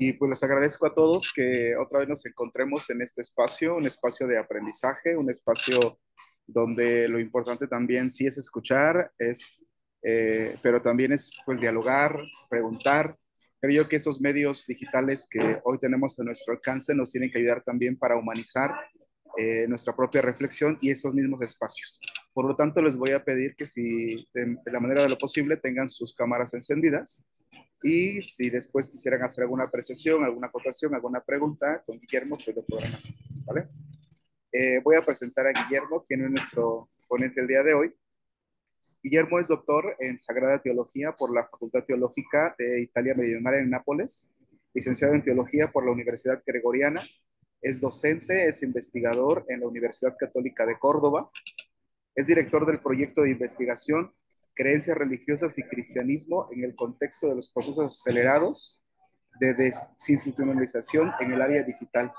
Y pues les agradezco a todos que otra vez nos encontremos en este espacio, un espacio de aprendizaje, un espacio donde lo importante también sí es escuchar, pero también es pues dialogar, preguntar. Creo yo que esos medios digitales que hoy tenemos a nuestro alcance nos tienen que ayudar también para humanizar nuestra propia reflexión y esos mismos espacios. Por lo tanto, les voy a pedir que si de la manera de lo posible tengan sus cámaras encendidas y si después quisieran hacer alguna apreciación, alguna acotación, alguna pregunta con Guillermo, pues lo podrán hacer, ¿vale? Voy a presentar a Guillermo, quien es nuestro ponente el día de hoy. Guillermo es doctor en Sagrada Teología por la Facultad Teológica de Italia Meridional en Nápoles, licenciado en Teología por la Universidad Gregoriana, es docente, es investigador en la Universidad Católica de Córdoba, es director del proyecto de investigación Creencias religiosas y cristianismo en el contexto de los procesos acelerados de desinstitucionalización en el área digital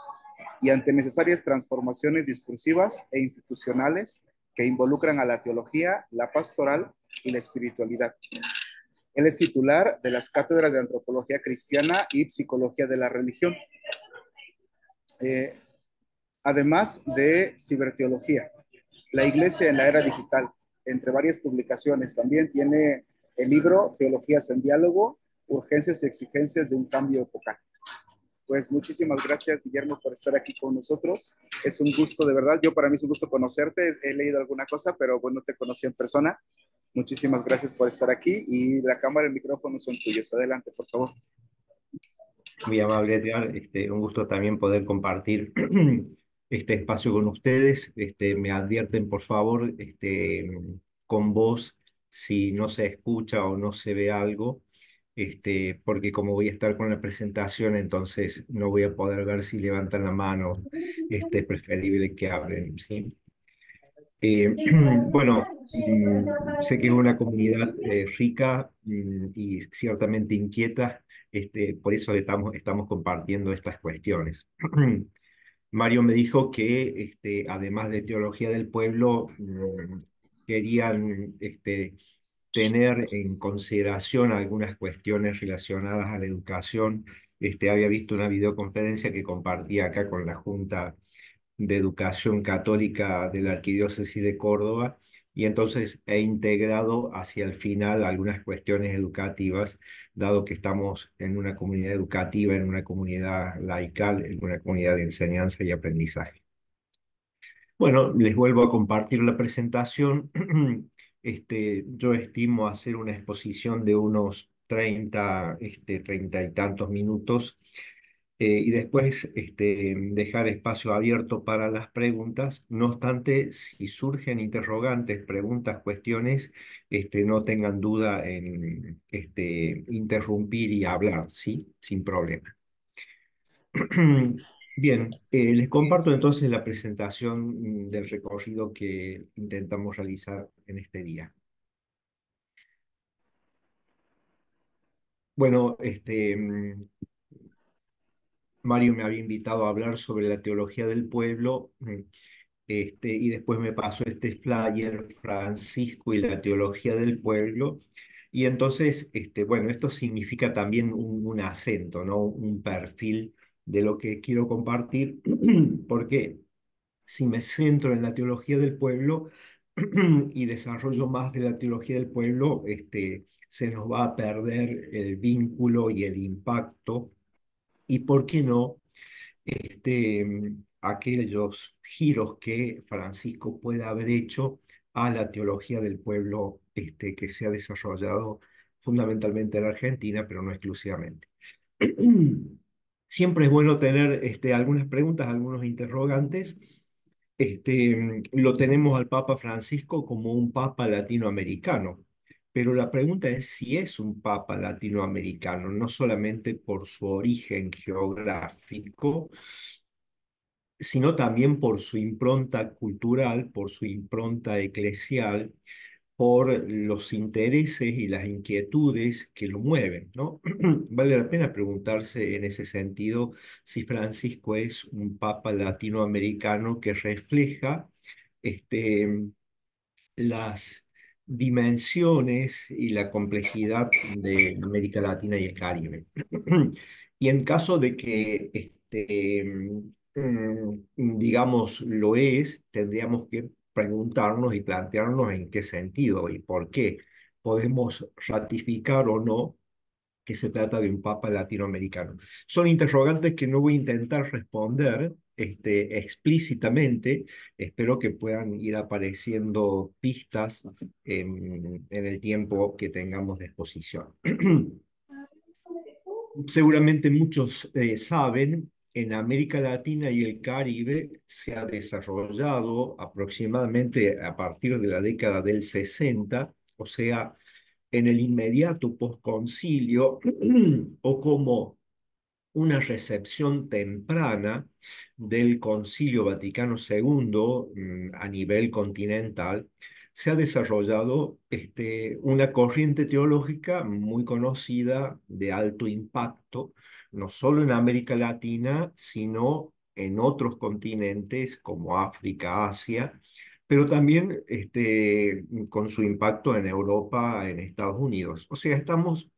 y ante necesarias transformaciones discursivas e institucionales que involucran a la teología, la pastoral y la espiritualidad. Él es titular de las cátedras de Antropología Cristiana y Psicología de la Religión, eh, además de Ciberteología, la Iglesia en la Era Digital, entre varias publicaciones. También tiene el libro Teologías en Diálogo, Urgencias y Exigencias de un Cambio Epocal. Pues muchísimas gracias, Guillermo, por estar aquí con nosotros. Es un gusto, de verdad. Yo para mí es un gusto conocerte. He leído alguna cosa, pero bueno, te conocí en persona. Muchísimas gracias por estar aquí y la cámara y el micrófono son tuyos. Adelante, por favor. Muy amable, Edgar. Un gusto también poder compartir este espacio con ustedes. Me advierten, por favor, con voz si no se escucha o no se ve algo, porque como voy a estar con la presentación, entonces no voy a poder ver si levantan la mano. Es preferible que hablen, ¿sí? Bueno, sé que es una comunidad rica y ciertamente inquieta, por eso estamos compartiendo estas cuestiones. Mario me dijo que además de teología del pueblo, querían tener en consideración algunas cuestiones relacionadas a la educación. Había visto una videoconferencia que compartía acá con la Junta de Educación Católica de la Arquidiócesis de Córdoba, y entonces he integrado hacia el final algunas cuestiones educativas, dado que estamos en una comunidad educativa, en una comunidad laical, en una comunidad de enseñanza y aprendizaje. Bueno, les vuelvo a compartir la presentación. Yo estimo hacer una exposición de unos 30 y tantos minutos, y después dejar espacio abierto para las preguntas. No obstante, si surgen interrogantes, preguntas, cuestiones, no tengan duda en interrumpir y hablar, ¿sí? Sin problema. Bien, les comparto entonces la presentación del recorrido que intentamos realizar en este día. Bueno, Mario me había invitado a hablar sobre la teología del pueblo, y después me pasó este flyer, Francisco y la teología del pueblo. Y entonces, bueno, esto significa también un acento, ¿no? Un perfil de lo que quiero compartir, porque si me centro en la teología del pueblo y desarrollo más de la teología del pueblo, se nos va a perder el vínculo y el impacto, y por qué no, aquellos giros que Francisco puede haber hecho a la teología del pueblo, que se ha desarrollado fundamentalmente en Argentina, pero no exclusivamente. Siempre es bueno tener algunas preguntas, algunos interrogantes. Lo tenemos al Papa Francisco como un Papa latinoamericano, pero la pregunta es si es un Papa latinoamericano, no solamente por su origen geográfico, sino también por su impronta cultural, por su impronta eclesial, por los intereses y las inquietudes que lo mueven, ¿no? Vale la pena preguntarse en ese sentido si Francisco es un papa latinoamericano que refleja las dimensiones y la complejidad de América Latina y el Caribe. Y en caso de que, digamos, lo es, tendríamos que preguntarnos y plantearnos en qué sentido y por qué podemos ratificar o no que se trata de un papa latinoamericano. Son interrogantes que no voy a intentar responder explícitamente. Espero que puedan ir apareciendo pistas en el tiempo que tengamos de exposición. Seguramente muchos saben, en América Latina y el Caribe se ha desarrollado aproximadamente a partir de la década del 60, o sea, en el inmediato posconcilio, o como una recepción temprana del Concilio Vaticano II a nivel continental, se ha desarrollado una corriente teológica muy conocida de alto impacto, no solo en América Latina, sino en otros continentes como África, Asia, pero también con su impacto en Europa, en Estados Unidos. O sea, estamos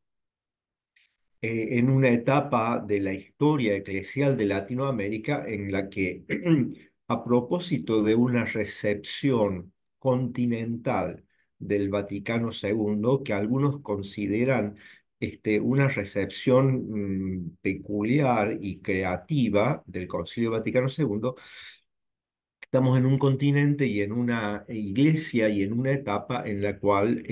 en una etapa de la historia eclesial de Latinoamérica en la que, a propósito de una recepción continental del Vaticano II, que algunos consideran una recepción peculiar y creativa del Concilio Vaticano II, estamos en un continente y en una iglesia y en una etapa en la cual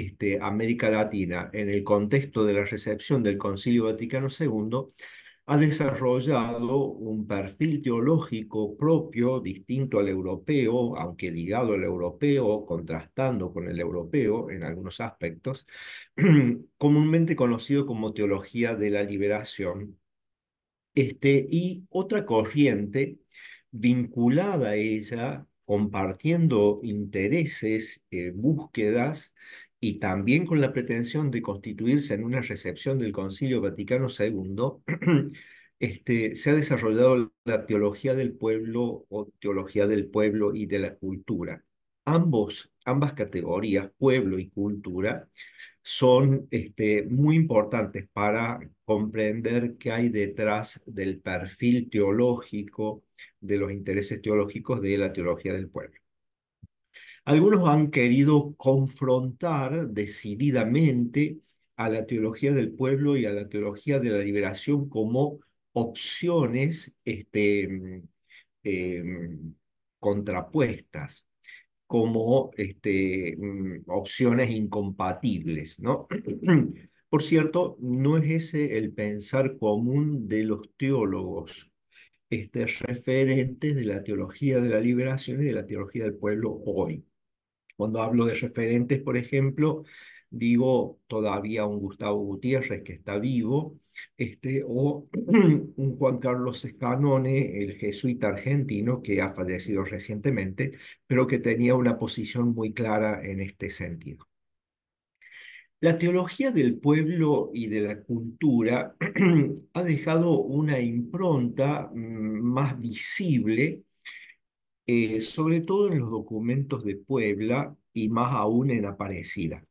América Latina, en el contexto de la recepción del Concilio Vaticano II, ha desarrollado un perfil teológico propio, distinto al europeo, aunque ligado al europeo, contrastando con el europeo en algunos aspectos, comúnmente conocido como teología de la liberación. Y otra corriente vinculada a ella, compartiendo intereses, búsquedas, y también con la pretensión de constituirse en una recepción del Concilio Vaticano II, se ha desarrollado la teología del pueblo o teología del pueblo y de la cultura. Ambas categorías, pueblo y cultura, son muy importantes para comprender qué hay detrás del perfil teológico, de los intereses teológicos de la teología del pueblo. Algunos han querido confrontar decididamente a la teología del pueblo y a la teología de la liberación como opciones contrapuestas, como opciones incompatibles, ¿no? Por cierto, no es ese el pensar común de los teólogos referentes de la teología de la liberación y de la teología del pueblo hoy. Cuando hablo de referentes, por ejemplo, digo todavía un Gustavo Gutiérrez que está vivo, o un Juan Carlos Escanone, el jesuita argentino que ha fallecido recientemente, pero que tenía una posición muy clara en este sentido. La teología del pueblo y de la cultura ha dejado una impronta más visible, sobre todo en los documentos de Puebla y más aún en Aparecida.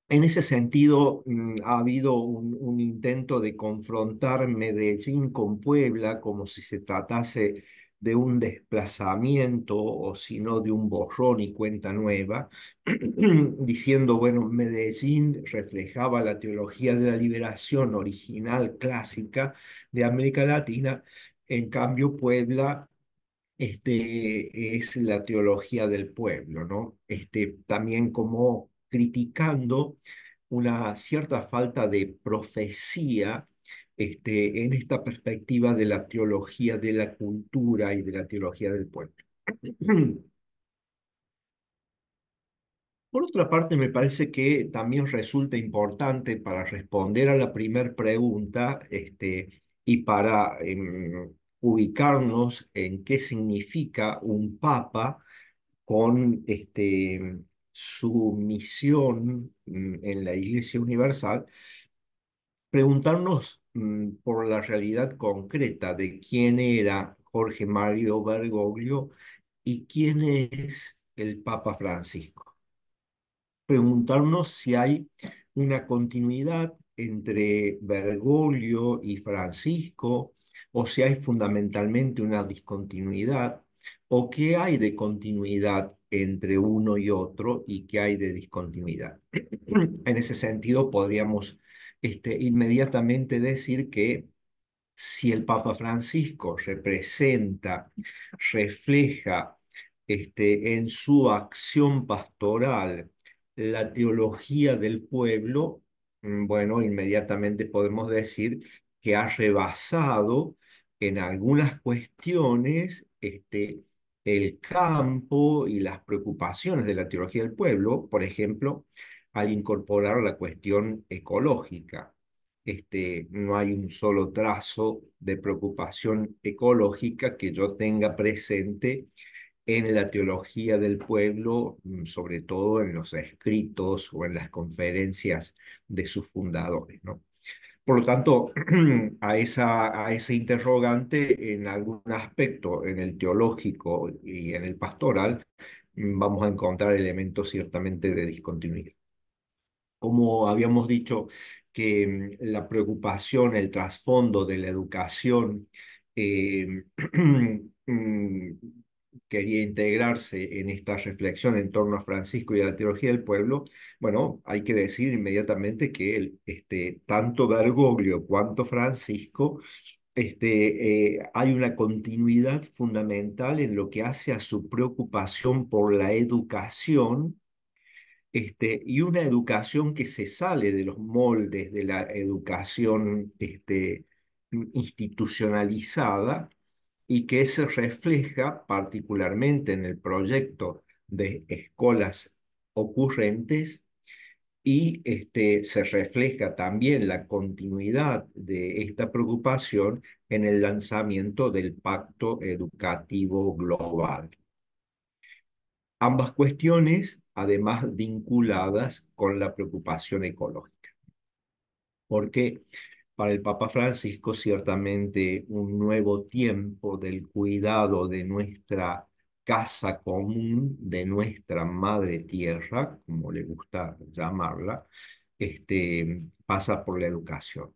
En ese sentido, ha habido un intento de confrontar Medellín con Puebla como si se tratase de un desplazamiento o si no de un borrón y cuenta nueva, diciendo, bueno, Medellín reflejaba la teología de la liberación original clásica de América Latina, en cambio Puebla es la teología del pueblo, ¿no? También como criticando una cierta falta de profecía en esta perspectiva de la teología de la cultura y de la teología del pueblo. Por otra parte, me parece que también resulta importante para responder a la primera pregunta y para ubicarnos en qué significa un papa con su misión en la Iglesia Universal, preguntarnos por la realidad concreta de quién era Jorge Mario Bergoglio y quién es el Papa Francisco. Preguntarnos si hay una continuidad entre Bergoglio y Francisco, o si hay fundamentalmente una discontinuidad, o qué hay de continuidad entre uno y otro y qué hay de discontinuidad. En ese sentido, podríamos inmediatamente decir que si el Papa Francisco representa, refleja en su acción pastoral la teología del pueblo, bueno, inmediatamente podemos decir que ha rebasado en algunas cuestiones el campo y las preocupaciones de la teología del pueblo, por ejemplo, al incorporar la cuestión ecológica. No hay un solo trazo de preocupación ecológica que yo tenga presente en la teología del pueblo, sobre todo en los escritos o en las conferencias de sus fundadores, ¿no? Por lo tanto, a ese interrogante, en algún aspecto, en el teológico y en el pastoral, vamos a encontrar elementos ciertamente de discontinuidad. Como habíamos dicho, que la preocupación, el trasfondo de la educación eh, mm, quería integrarse en esta reflexión en torno a Francisco y a la teología del pueblo, bueno, hay que decir inmediatamente que tanto Bergoglio cuanto Francisco, hay una continuidad fundamental en lo que hace a su preocupación por la educación, y una educación que se sale de los moldes de la educación institucionalizada y que se refleja particularmente en el proyecto de escuelas ocurrentes y se refleja también la continuidad de esta preocupación en el lanzamiento del Pacto Educativo Global. Ambas cuestiones, además, vinculadas con la preocupación ecológica, porque para el Papa Francisco ciertamente un nuevo tiempo del cuidado de nuestra casa común, de nuestra madre tierra, como le gusta llamarla, pasa por la educación.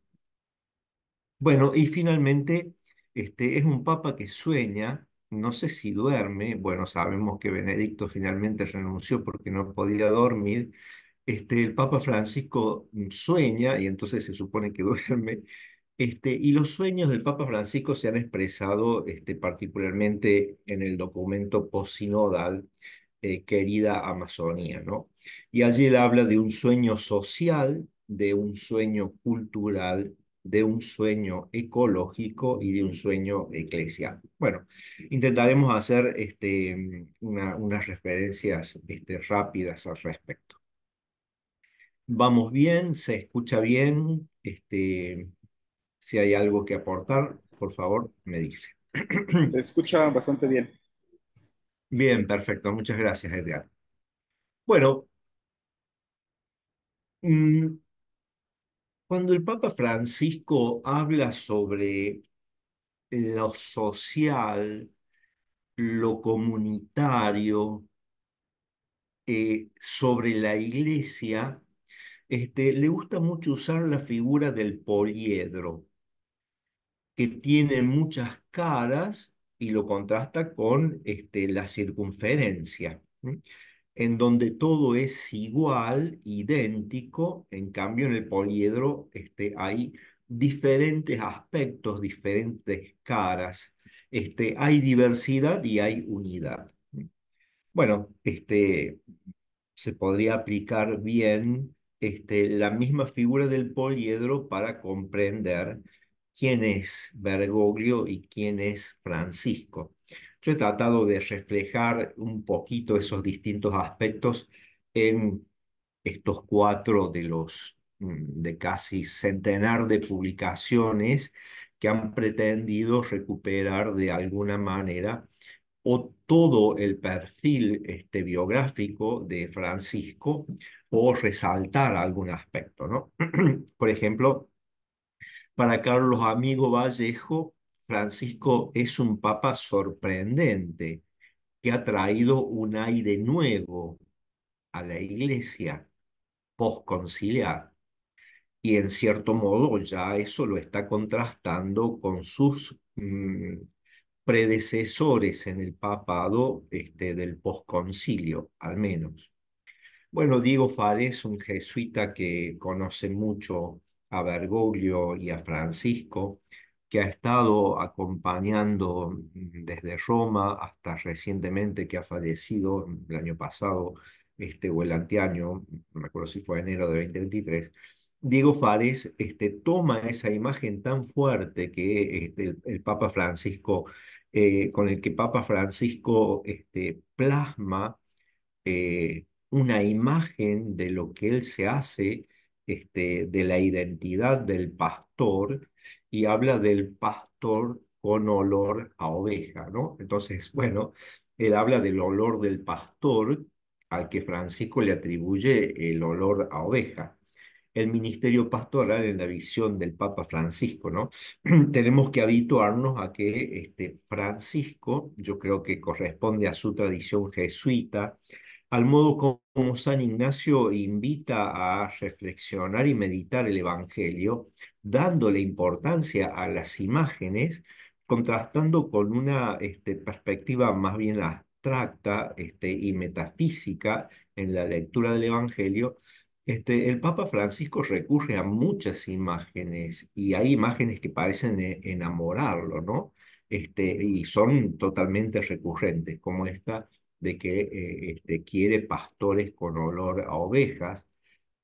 Bueno, y finalmente, es un papa que sueña, no sé si duerme, bueno, sabemos que Benedicto finalmente renunció porque no podía dormir. El Papa Francisco sueña y entonces se supone que duerme. Y los sueños del Papa Francisco se han expresado particularmente en el documento posinodal, Querida Amazonía, ¿no? Y allí él habla de un sueño social, de un sueño cultural, de un sueño ecológico y de un sueño eclesial. Bueno, intentaremos hacer unas referencias rápidas al respecto. Vamos bien, se escucha bien, si hay algo que aportar, por favor, me dice. Se escucha bastante bien. Bien, perfecto, muchas gracias, Edgar. Bueno, mm, cuando el Papa Francisco habla sobre lo social, lo comunitario, sobre la iglesia, le gusta mucho usar la figura del poliedro, que tiene muchas caras y lo contrasta con la circunferencia, ¿m? En donde todo es igual, idéntico, en cambio en el poliedro hay diferentes aspectos, diferentes caras, hay diversidad y hay unidad. Bueno, se podría aplicar bien la misma figura del poliedro para comprender quién es Bergoglio y quién es Francisco. Yo he tratado de reflejar un poquito esos distintos aspectos en estos cuatro de casi centenar de publicaciones que han pretendido recuperar de alguna manera o todo el perfil biográfico de Francisco o resaltar algún aspecto, ¿no? Por ejemplo, para Carlos Amigo Vallejo, Francisco es un papa sorprendente que ha traído un aire nuevo a la iglesia postconciliar y en cierto modo ya eso lo está contrastando con sus predecesores en el papado del posconcilio, al menos. Bueno, Diego Fares, un jesuita que conoce mucho a Bergoglio y a Francisco, que ha estado acompañando desde Roma hasta recientemente, que ha fallecido el año pasado, o el anteaño, no me acuerdo si fue enero de 2023. Diego Fares toma esa imagen tan fuerte que el Papa Francisco, con el que Papa Francisco plasma una imagen de lo que él se hace, de la identidad del pastor, y habla del pastor con olor a oveja, ¿no? Entonces, bueno, él habla del olor del pastor al que Francisco le atribuye el olor a oveja. El ministerio pastoral en la visión del Papa Francisco, ¿no? Tenemos que habituarnos a que Francisco, yo creo que corresponde a su tradición jesuita, al modo como San Ignacio invita a reflexionar y meditar el Evangelio, dándole importancia a las imágenes, contrastando con una perspectiva más bien abstracta y metafísica en la lectura del Evangelio. El Papa Francisco recurre a muchas imágenes y hay imágenes que parecen enamorarlo, ¿no? Y son totalmente recurrentes, como esta de que quiere pastores con olor a ovejas,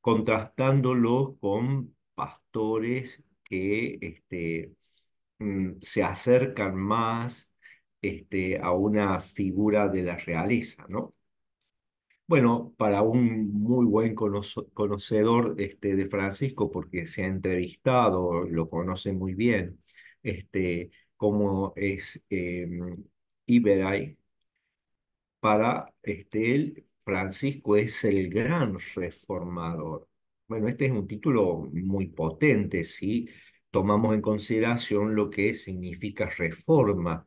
contrastándolo con pastores que se acercan más a una figura de la realeza, ¿no? Bueno, para un muy buen conocedor de Francisco, porque se ha entrevistado, lo conoce muy bien, como es Iberay, para él, Francisco es el gran reformador. Bueno, este es un título muy potente si tomamos en consideración lo que significa reforma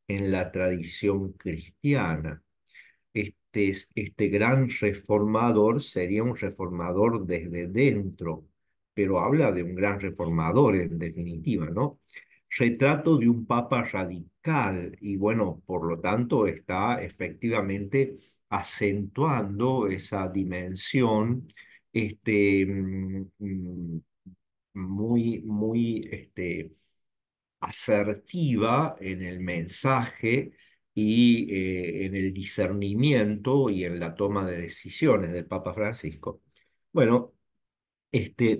en la tradición cristiana. Este gran reformador sería un reformador desde dentro, pero habla de un gran reformador en definitiva, ¿no? Retrato de un papa radical y bueno, por lo tanto está efectivamente acentuando esa dimensión muy asertiva en el mensaje y en el discernimiento y en la toma de decisiones del Papa Francisco. Bueno,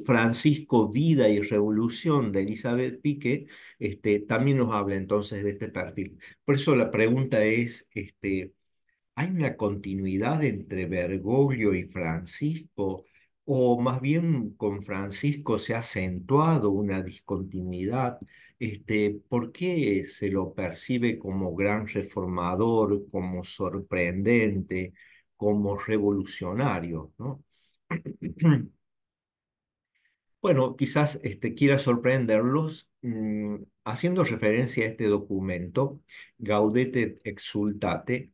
Francisco, Vida y Revolución de Elizabeth Piqué, también nos habla entonces de este perfil. Por eso la pregunta es, ¿hay una continuidad entre Bergoglio y Francisco? ¿O más bien con Francisco se ha acentuado una discontinuidad? ¿Por qué se lo percibe como gran reformador, como sorprendente, como revolucionario, ¿no? Bueno, quizás quiera sorprenderlos haciendo referencia a este documento, Gaudete et Exsultate,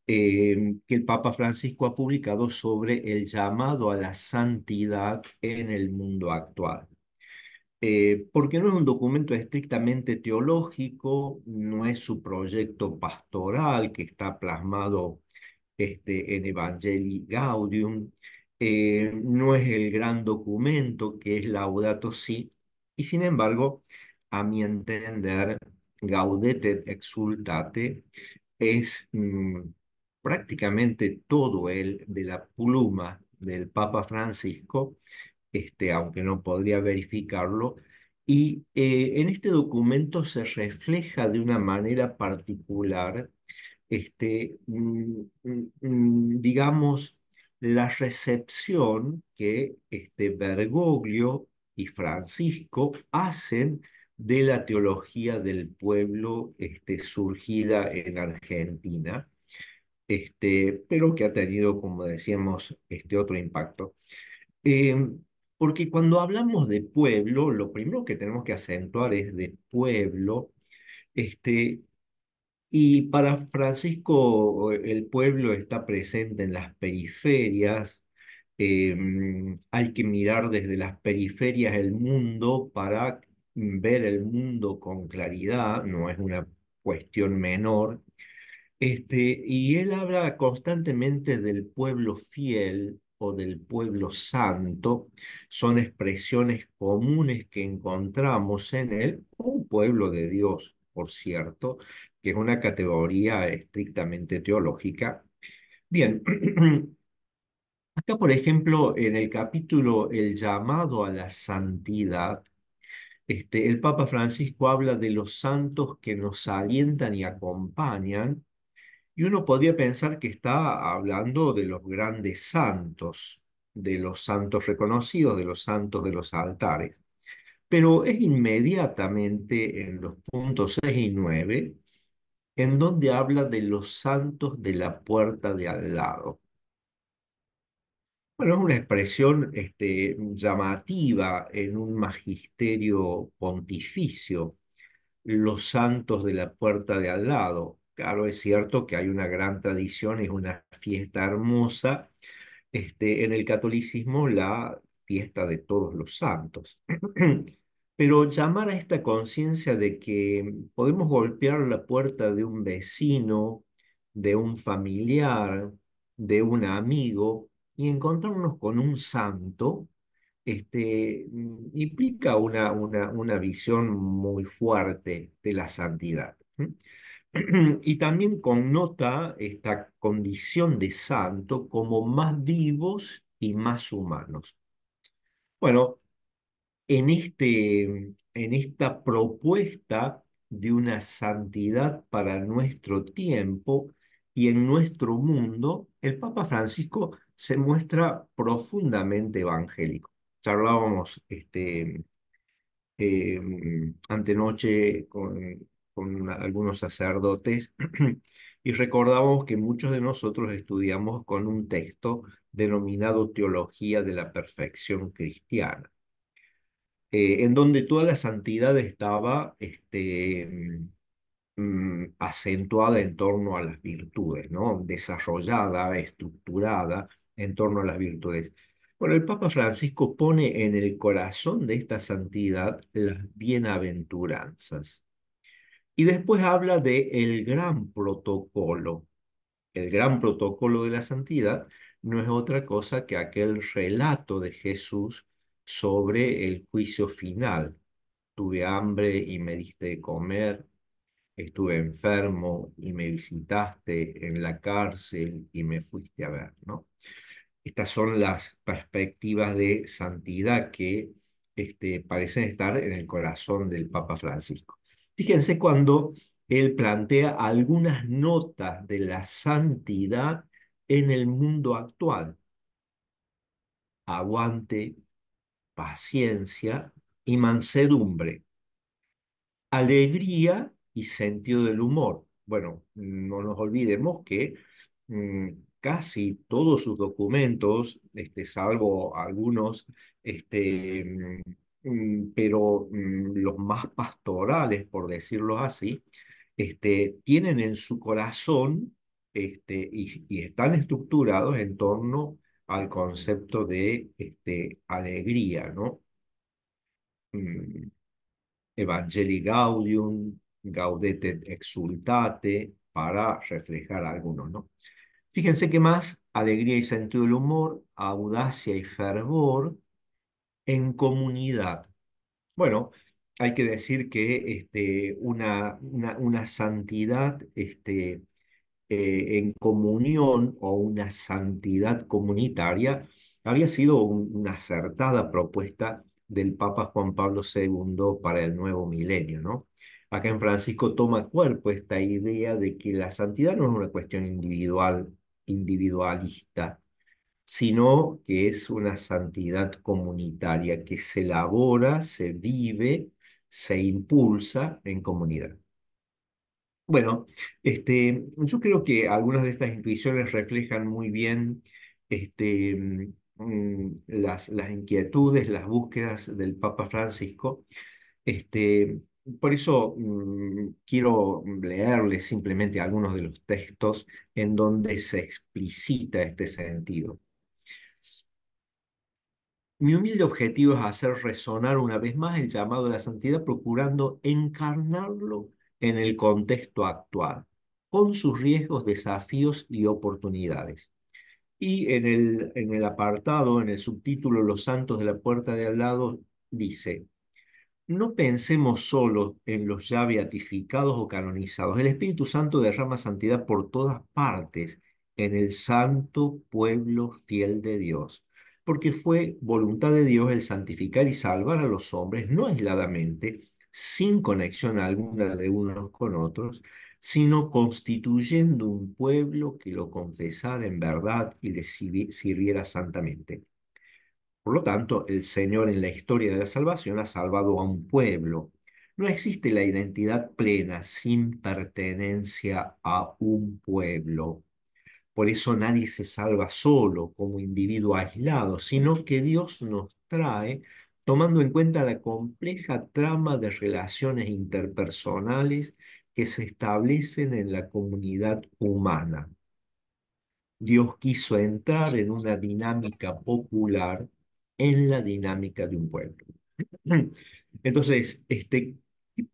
que el Papa Francisco ha publicado sobre el llamado a la santidad en el mundo actual. Porque no es un documento estrictamente teológico, no es su proyecto pastoral que está plasmado en Evangelii Gaudium, no es el gran documento que es Laudato Si, y sin embargo, a mi entender, Gaudete et Exsultate es prácticamente todo el de la pluma del Papa Francisco, aunque no podría verificarlo, y en este documento se refleja de una manera particular digamos, la recepción que Bergoglio y Francisco hacen de la teología del pueblo surgida en Argentina, pero que ha tenido, como decíamos, otro impacto. Eh, Porque cuando hablamos de pueblo, lo primero que tenemos que acentuar es de pueblo, este, y para Francisco, el pueblo está presente en las periferias, Hay que mirar desde las periferias el mundo para ver el mundo con claridad, no es una cuestión menor. Y él habla constantemente del pueblo fiel o del pueblo santo. Son expresiones comunes que encontramos en él, un pueblo de Dios, por cierto, que es una categoría estrictamente teológica. Bien, acá, por ejemplo, en el capítulo El llamado a la santidad, el Papa Francisco habla de los santos que nos alientan y acompañan, y uno podría pensar que está hablando de los grandes santos, de los santos reconocidos, de los santos de los altares. Pero es inmediatamente en los puntos 6 y 9 en donde habla de los santos de la puerta de al lado. Bueno, es una expresión llamativa en un magisterio pontificio, los santos de la puerta de al lado. Claro, es cierto que hay una gran tradición, es una fiesta hermosa, en el catolicismo la fiesta de todos los santos. Pero llamar a esta conciencia de que podemos golpear la puerta de un vecino, de un familiar, de un amigo y encontrarnos con un santo, implica una visión muy fuerte de la santidad. Y también connota esta condición de santo como más vivos y más humanos. Bueno, en esta propuesta de una santidad para nuestro tiempo y en nuestro mundo, el Papa Francisco se muestra profundamente evangélico. Charlábamos antenoche con algunos sacerdotes y recordamos que muchos de nosotros estudiamos con un texto denominado Teología de la Perfección Cristiana, en donde toda la santidad estaba acentuada en torno a las virtudes, ¿no? Desarrollada, estructurada en torno a las virtudes. Bueno, el Papa Francisco pone en el corazón de esta santidad las bienaventuranzas. Y después habla de el gran protocolo. El gran protocolo de la santidad no es otra cosa que aquel relato de Jesús sobre el juicio final. Tuve hambre y me diste de comer, estuve enfermo y me visitaste en la cárcel y me fuiste a ver, ¿no? Estas son las perspectivas de santidad que parecen estar en el corazón del Papa Francisco. Fíjense cuando él plantea algunas notas de la santidad en el mundo actual: aguante, paciencia y mansedumbre, alegría y sentido del humor. Bueno, no nos olvidemos que mm, casi todos sus documentos, salvo algunos, pero los más pastorales, por decirlo así, tienen en su corazón y están estructurados en torno al concepto de alegría, ¿no? Mm, Evangelii Gaudium, Gaudete Exultate, para reflejar algunos, ¿no? Fíjense que más: alegría y sentido del humor, audacia y fervor en comunidad. Bueno, hay que decir que una santidad en comunión o una santidad comunitaria había sido una acertada propuesta del Papa Juan Pablo II para el nuevo milenio, ¿no? Acá en Francisco toma cuerpo esta idea de que la santidad no es una cuestión individual, individualista, sino que es una santidad comunitaria que se elabora, se vive, se impulsa en comunidad. Bueno, yo creo que algunas de estas intuiciones reflejan muy bien las inquietudes, las búsquedas del Papa Francisco. Este, por eso quiero leerles simplemente algunos de los textos en donde se explicita este sentido. Mi humilde objetivo es hacer resonar una vez más el llamado a la santidad, procurando encarnarlo en el contexto actual, con sus riesgos, desafíos y oportunidades. Y en el apartado, en el subtítulo Los santos de la puerta de al lado, dice: no pensemos solo en los ya beatificados o canonizados. El Espíritu Santo derrama santidad por todas partes en el santo pueblo fiel de Dios, porque fue voluntad de Dios el santificar y salvar a los hombres, no aisladamente, sin conexión alguna de unos con otros, sino constituyendo un pueblo que lo confesara en verdad y le sirviera santamente. Por lo tanto, el Señor en la historia de la salvación ha salvado a un pueblo. No existe la identidad plena sin pertenencia a un pueblo. Por eso nadie se salva solo, como individuo aislado, sino que Dios nos trae tomando en cuenta la compleja trama de relaciones interpersonales que se establecen en la comunidad humana. Dios quiso entrar en una dinámica popular, en la dinámica de un pueblo. Entonces, ¿qué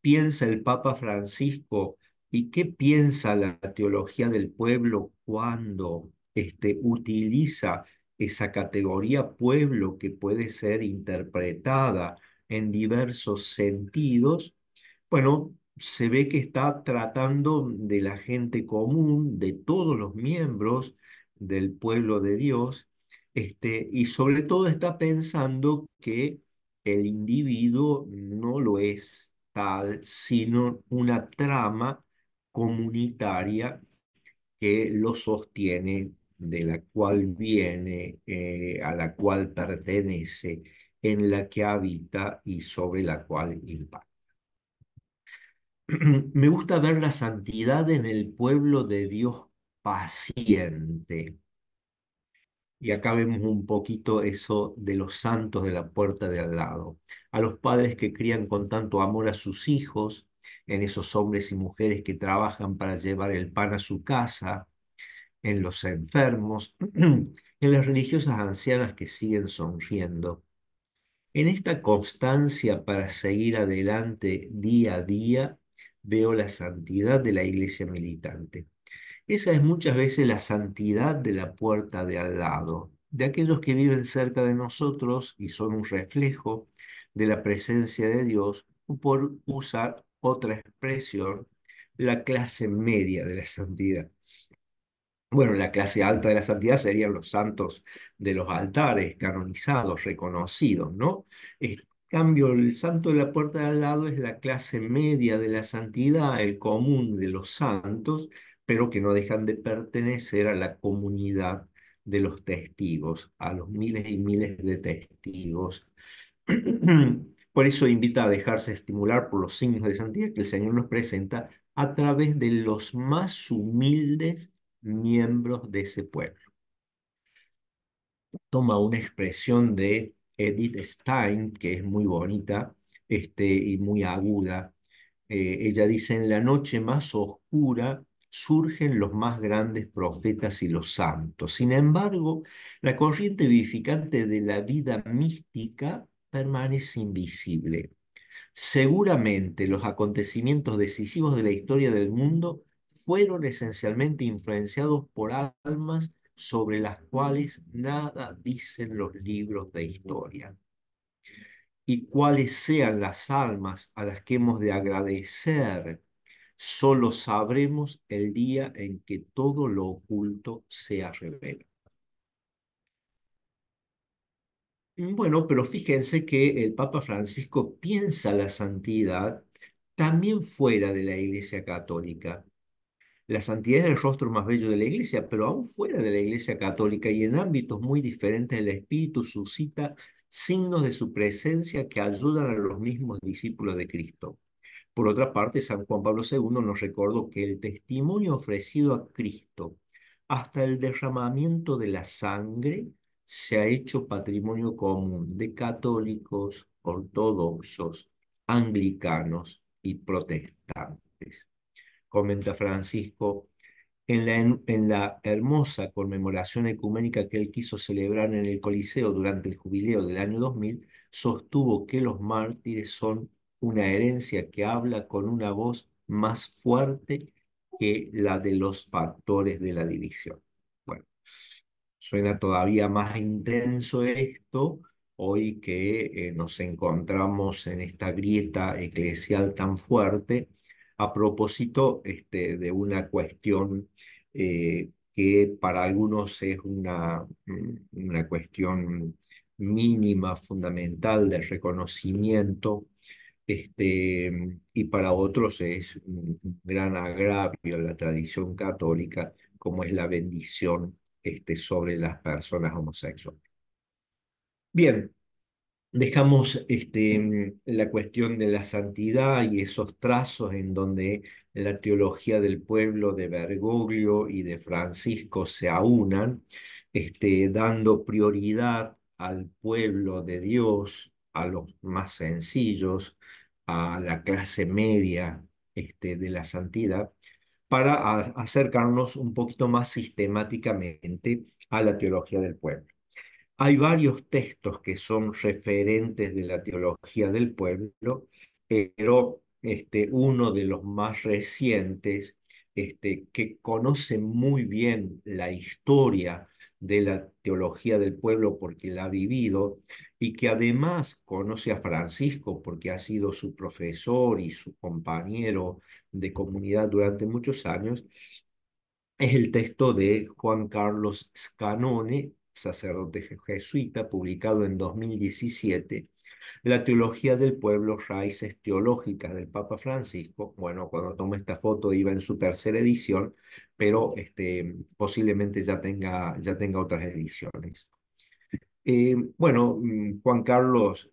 piensa el Papa Francisco y qué piensa la teología del pueblo cuando utiliza esa categoría pueblo que puede ser interpretada en diversos sentidos? Bueno, se ve que está tratando de la gente común, de todos los miembros del pueblo de Dios, y sobre todo está pensando que el individuo no lo es tal, sino una trama comunitaria que lo sostiene, de la cual viene, a la cual pertenece, en la que habita y sobre la cual impacta. Me gusta ver la santidad en el pueblo de Dios paciente. Y acá vemos un poquito eso de los santos de la puerta de al lado. A los padres que crían con tanto amor a sus hijos, en esos hombres y mujeres que trabajan para llevar el pan a su casa, en los enfermos, en las religiosas ancianas que siguen sonriendo. En esta constancia para seguir adelante día a día, veo la santidad de la iglesia militante. Esa es muchas veces la santidad de la puerta de al lado, de aquellos que viven cerca de nosotros y son un reflejo de la presencia de Dios, o por usar otra expresión, la clase media de la santidad. Bueno, la clase alta de la santidad serían los santos de los altares, canonizados, reconocidos, ¿no? En cambio, el santo de la puerta de al lado es la clase media de la santidad, el común de los santos, pero que no dejan de pertenecer a la comunidad de los testigos, a los miles y miles de testigos. Por eso invita a dejarse estimular por los signos de santidad que el Señor nos presenta a través de los más humildes miembros de ese pueblo. Toma una expresión de Edith Stein, que es muy bonita, y muy aguda. Ella dice: en la noche más oscura surgen los más grandes profetas y los santos. Sin embargo, la corriente vivificante de la vida mística permanece invisible. Seguramente los acontecimientos decisivos de la historia del mundo fueron esencialmente influenciados por almas sobre las cuales nada dicen los libros de historia. Y cuáles sean las almas a las que hemos de agradecer, solo sabremos el día en que todo lo oculto sea revelado. Bueno, pero fíjense que el Papa Francisco piensa la santidad también fuera de la Iglesia Católica. La santidad es el rostro más bello de la Iglesia, pero aún fuera de la Iglesia Católica y en ámbitos muy diferentes del Espíritu suscita signos de su presencia que ayudan a los mismos discípulos de Cristo. Por otra parte, San Juan Pablo II nos recordó que el testimonio ofrecido a Cristo hasta el derramamiento de la sangre se ha hecho patrimonio común de católicos, ortodoxos, anglicanos y protestantes. Comenta Francisco: en la hermosa conmemoración ecuménica que él quiso celebrar en el Coliseo durante el jubileo del año 2000, sostuvo que los mártires son una herencia que habla con una voz más fuerte que la de los factores de la división. Bueno, suena todavía más intenso esto hoy que nos encontramos en esta grieta eclesial tan fuerte a propósito de una cuestión que para algunos es una cuestión mínima, fundamental de reconocimiento, y para otros es un gran agravio en la tradición católica, como es la bendición sobre las personas homosexuales. Bien, dejamos la cuestión de la santidad y esos trazos en donde la teología del pueblo de Bergoglio y de Francisco se aunan, dando prioridad al pueblo de Dios, a los más sencillos, a la clase media de la santidad, para acercarnos un poquito más sistemáticamente a la teología del pueblo. Hay varios textos que son referentes de la teología del pueblo, pero uno de los más recientes, que conoce muy bien la historia de la teología del pueblo porque la ha vivido y que además conoce a Francisco porque ha sido su profesor y su compañero de comunidad durante muchos años, es el texto de Juan Carlos Scanone, sacerdote jesuita, publicado en 2017, La teología del pueblo, raíces teológicas del Papa Francisco. Bueno, cuando tomé esta foto iba en su tercera edición, pero posiblemente ya tenga otras ediciones. Bueno, Juan Carlos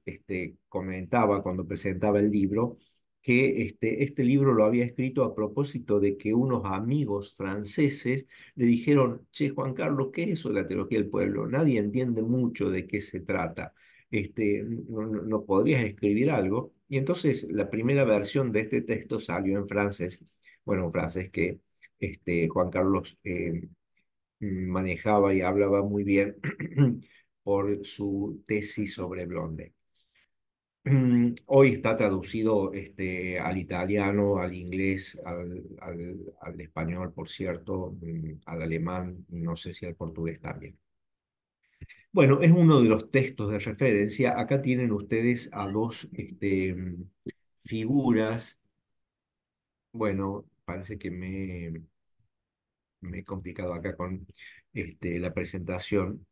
comentaba cuando presentaba el libro que este libro lo había escrito a propósito de que unos amigos franceses le dijeron: che, Juan Carlos, ¿qué es eso de la teología del pueblo? Nadie entiende mucho de qué se trata. ¿No podrías escribir algo? Y entonces la primera versión de este texto salió en francés, bueno, en francés que Juan Carlos manejaba y hablaba muy bien por su tesis sobre Blonde. Hoy está traducido al italiano, al inglés, al español, por cierto, al alemán, no sé si al portugués también. Bueno, es uno de los textos de referencia. Acá tienen ustedes a dos figuras. Bueno, parece que me he complicado acá con la presentación.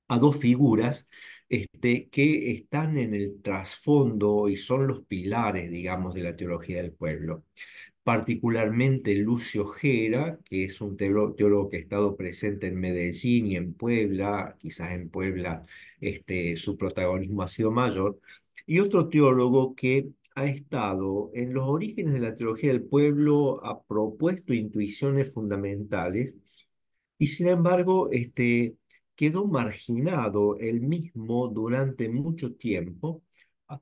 A dos figuras que están en el trasfondo y son los pilares, digamos, de la teología del pueblo. Particularmente Lucio Gera, que es un teólogo que ha estado presente en Medellín y en Puebla, quizás en Puebla su protagonismo ha sido mayor, y otro teólogo que ha estado en los orígenes de la teología del pueblo, ha propuesto intuiciones fundamentales y sin embargo quedó marginado él mismo durante mucho tiempo, a-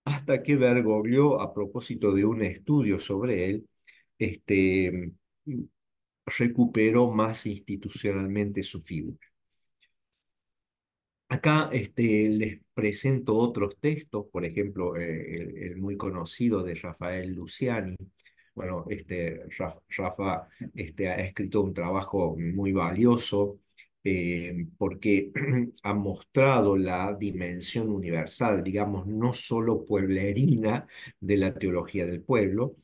hasta que Bergoglio, a propósito de un estudio sobre él, este, recuperó más institucionalmente su figura. Acá les presento otros textos, por ejemplo, el muy conocido de Rafael Luciani. Bueno, Rafa ha escrito un trabajo muy valioso porque ha mostrado la dimensión universal, digamos, no solo pueblerina de la teología del pueblo,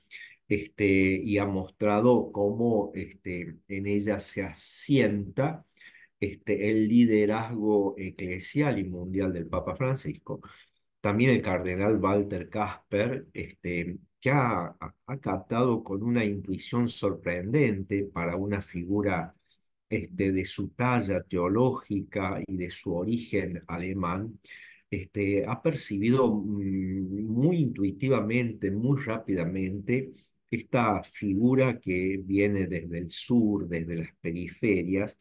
y ha mostrado cómo en ella se asienta el liderazgo eclesial y mundial del Papa Francisco. También el cardenal Walter Casper, que ha captado con una intuición sorprendente para una figura de su talla teológica y de su origen alemán, ha percibido muy intuitivamente, muy rápidamente, esta figura que viene desde el sur, desde las periferias,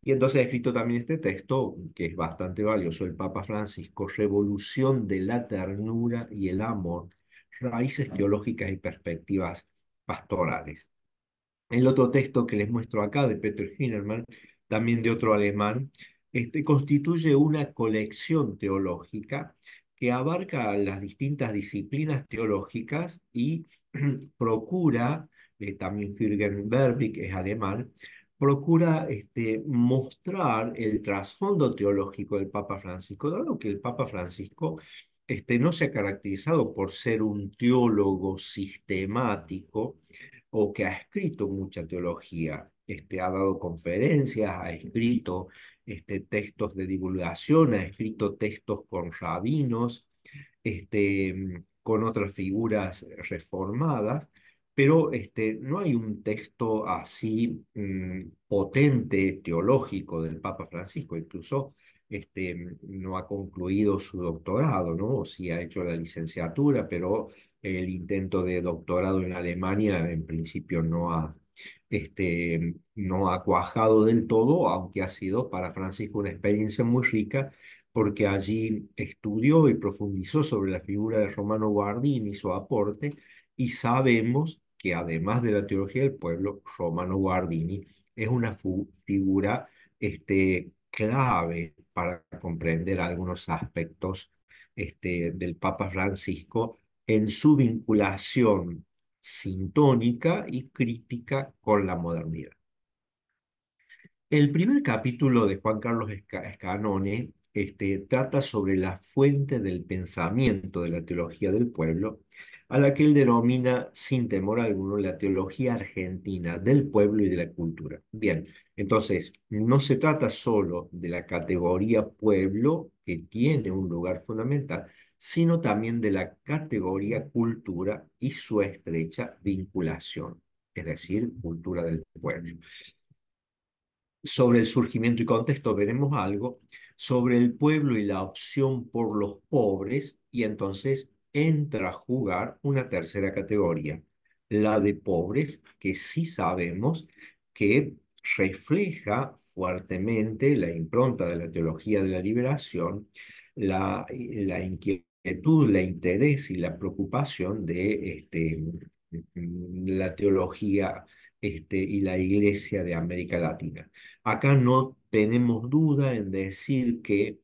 y entonces ha escrito también este texto, que es bastante valioso, el Papa Francisco: Revolución de la ternura y el amor, raíces teológicas y perspectivas pastorales. El otro texto que les muestro acá, de Peter Hinnerman, también de otro alemán, constituye una colección teológica que abarca las distintas disciplinas teológicas y procura, también Jürgen Berbig es alemán, procura mostrar el trasfondo teológico del Papa Francisco, dado que el Papa Francisco no se ha caracterizado por ser un teólogo sistemático, o que ha escrito mucha teología, ha dado conferencias, ha escrito textos de divulgación, ha escrito textos con rabinos, con otras figuras reformadas, pero no hay un texto así potente teológico del Papa Francisco. Incluso no ha concluido su doctorado, ¿no? Sí ha hecho la licenciatura, pero el intento de doctorado en Alemania en principio no ha cuajado del todo, aunque ha sido para Francisco una experiencia muy rica, porque allí estudió y profundizó sobre la figura de Romano Guardini y su aporte, y sabemos que además de la teología del pueblo, Romano Guardini es una figura clave para comprender algunos aspectos del Papa Francisco en su vinculación sintónica y crítica con la modernidad. El primer capítulo de Juan Carlos Escanone trata sobre la fuente del pensamiento de la teología del pueblo, a la que él denomina, sin temor alguno, la teología argentina del pueblo y de la cultura. Bien, entonces, no se trata solo de la categoría pueblo, que tiene un lugar fundamental, sino también de la categoría cultura y su estrecha vinculación, es decir, cultura del pueblo. Sobre el surgimiento y contexto veremos algo, sobre el pueblo y la opción por los pobres, y entonces entra a jugar una tercera categoría, la de pobres, que sí sabemos que refleja fuertemente la impronta de la teología de la liberación, la inquietud, la interés y la preocupación de la teología y la Iglesia de América Latina. Acá no tenemos duda en decir que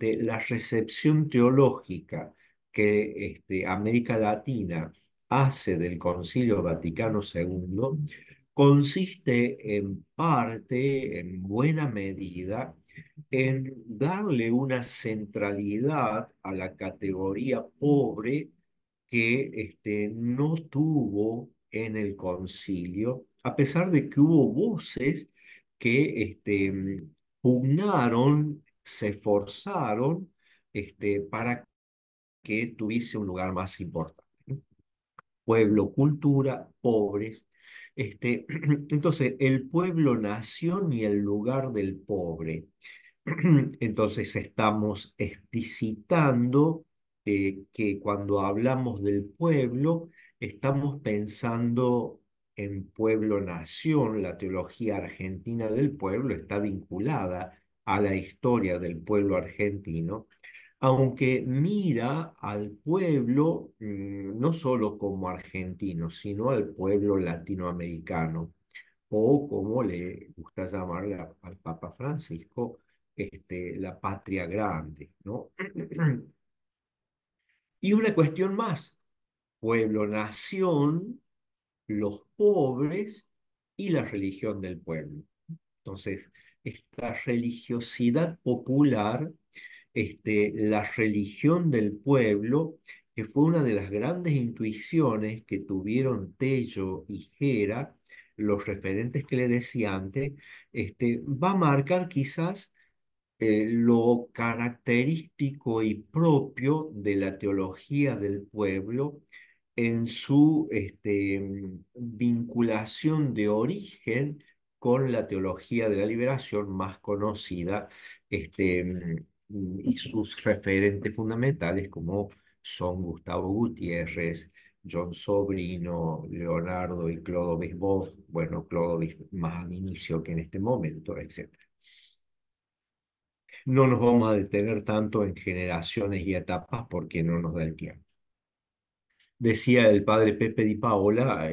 la recepción teológica que América Latina hace del Concilio Vaticano II consiste en parte, en buena medida, en darle una centralidad a la categoría pobre que no tuvo en el concilio, a pesar de que hubo voces que pugnaron, se esforzaron para que tuviese un lugar más importante. Pueblo, cultura, pobres. Entonces, el pueblo, nación y el lugar del pobre. Entonces estamos explicitando que cuando hablamos del pueblo, estamos pensando en pueblo-nación. La teología argentina del pueblo está vinculada a la historia del pueblo argentino, aunque mira al pueblo no solo como argentino, sino al pueblo latinoamericano, o como le gusta llamarle al Papa Francisco, la patria grande, ¿no? Y una cuestión más, pueblo-nación, los pobres y la religión del pueblo. Entonces, esta religiosidad popular, la religión del pueblo, que fue una de las grandes intuiciones que tuvieron Tello y Gera, los referentes que le decía antes, va a marcar quizás lo característico y propio de la teología del pueblo en su vinculación de origen con la teología de la liberación más conocida, y sus referentes fundamentales como son Gustavo Gutiérrez, John Sobrino, Leonardo y Clodovis Boff, bueno, Clodovis más al inicio que en este momento, etc. No nos vamos a detener tanto en generaciones y etapas porque no nos da el tiempo. Decía el padre Pepe Di Paola,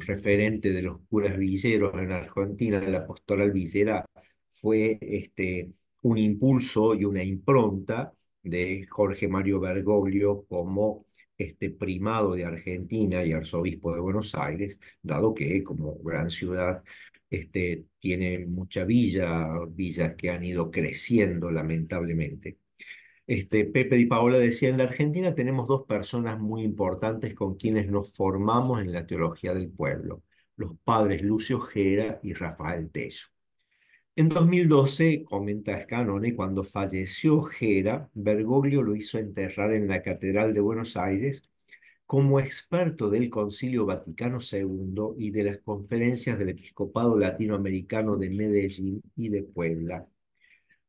referente de los curas villeros en Argentina, la pastoral villera fue un impulso y una impronta de Jorge Mario Bergoglio como primado de Argentina y arzobispo de Buenos Aires, dado que como gran ciudad tiene mucha villas que han ido creciendo lamentablemente. Pepe Di Paola decía, en la Argentina tenemos dos personas muy importantes con quienes nos formamos en la teología del pueblo, los padres Lucio Gera y Rafael Tello. En 2012, comenta Scanone, cuando falleció Gera, Bergoglio lo hizo enterrar en la Catedral de Buenos Aires como experto del Concilio Vaticano II y de las conferencias del Episcopado Latinoamericano de Medellín y de Puebla.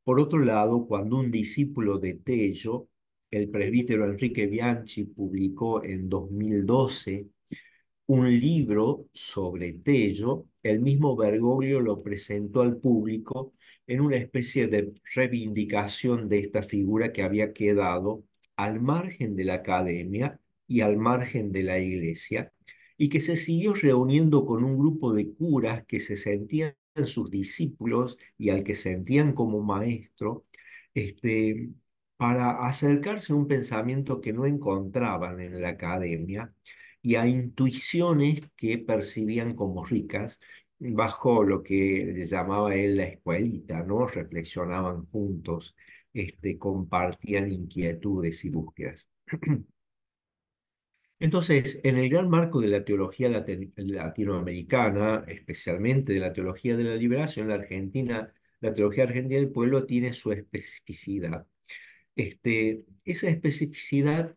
Por otro lado, cuando un discípulo de Tello, el presbítero Enrique Bianchi, publicó en 2012 un libro sobre Tello, el mismo Bergoglio lo presentó al público en una especie de reivindicación de esta figura que había quedado al margen de la academia y al margen de la iglesia, y que se siguió reuniendo con un grupo de curas que se sentían sus discípulos y al que sentían como maestro, este, para acercarse a un pensamiento que no encontraban en la academia y a intuiciones que percibían como ricas bajo lo que le llamaba él la escuelita, ¿no? Reflexionaban juntos, compartían inquietudes y búsquedas. Entonces, en el gran marco de la teología latinoamericana, especialmente de la teología de la liberación, la teología argentina del pueblo tiene su especificidad. Esa especificidad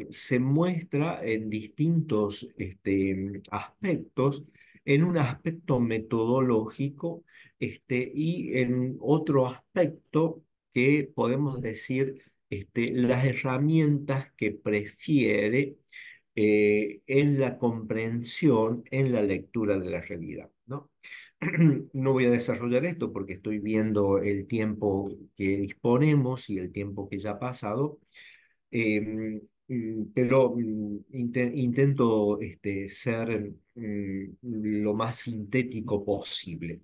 se muestra en distintos aspectos, en un aspecto metodológico y en otro aspecto que podemos decir las herramientas que prefiere en la comprensión, en la lectura de la realidad, ¿no? No voy a desarrollar esto porque estoy viendo el tiempo que disponemos y el tiempo que ya ha pasado, pero intento ser lo más sintético posible.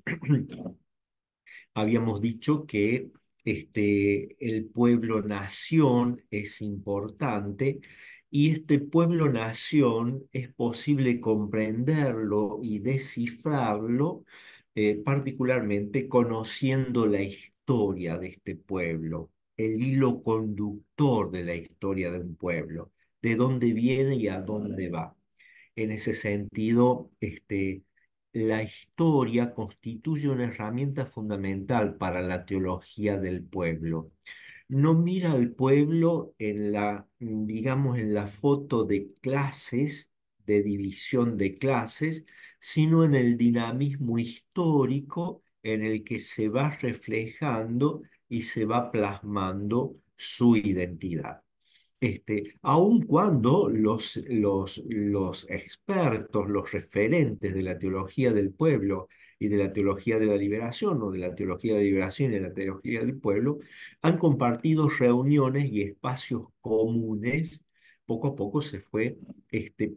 Habíamos dicho que el pueblo-nación es importante y este pueblo-nación es posible comprenderlo y descifrarlo, particularmente conociendo la historia de este pueblo, el hilo conductor de la historia de un pueblo, de dónde viene y a dónde va. En ese sentido, la historia constituye una herramienta fundamental para la teología del pueblo. No mira al pueblo en digamos, en la foto de clases, de división de clases, sino en el dinamismo histórico en el que se va reflejando y se va plasmando su identidad. Aun cuando los expertos, los referentes de la teología del pueblo y de la teología de la liberación, o de la teología de la liberación y de la teología del pueblo, han compartido reuniones y espacios comunes, poco a poco se fue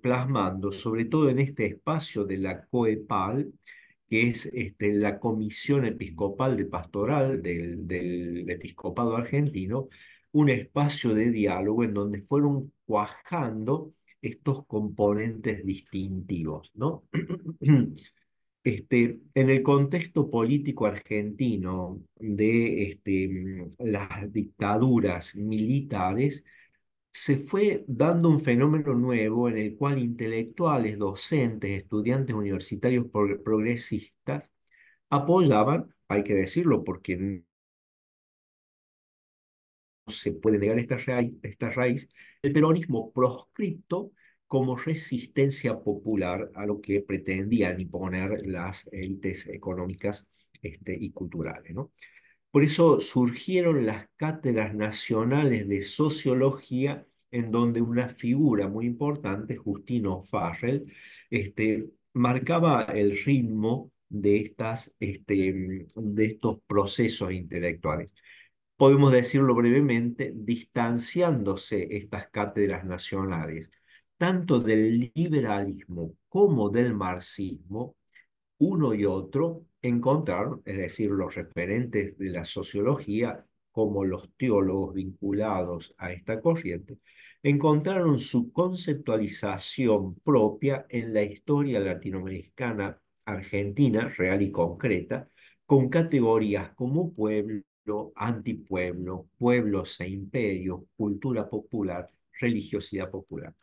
plasmando, sobre todo en este espacio de la COEPAL, que es la Comisión Episcopal de Pastoral del Episcopado Argentino, un espacio de diálogo en donde fueron cuajando estos componentes distintivos, ¿no? En el contexto político argentino de las dictaduras militares, se fue dando un fenómeno nuevo en el cual intelectuales, docentes, estudiantes universitarios progresistas apoyaban, hay que decirlo, porque se puede negar esta raíz, el peronismo proscripto como resistencia popular a lo que pretendían imponer las élites económicas y culturales, ¿no? Por eso surgieron las cátedras nacionales de sociología, en donde una figura muy importante, Justino Farrell, marcaba el ritmo de estos procesos intelectuales. Podemos decirlo brevemente, distanciándose estas cátedras nacionales tanto del liberalismo como del marxismo, uno y otro encontraron, es decir, los referentes de la sociología como los teólogos vinculados a esta corriente, encontraron su conceptualización propia en la historia latinoamericana argentina, real y concreta, con categorías como pueblo, antipueblo, pueblos e imperios, cultura popular, religiosidad popular.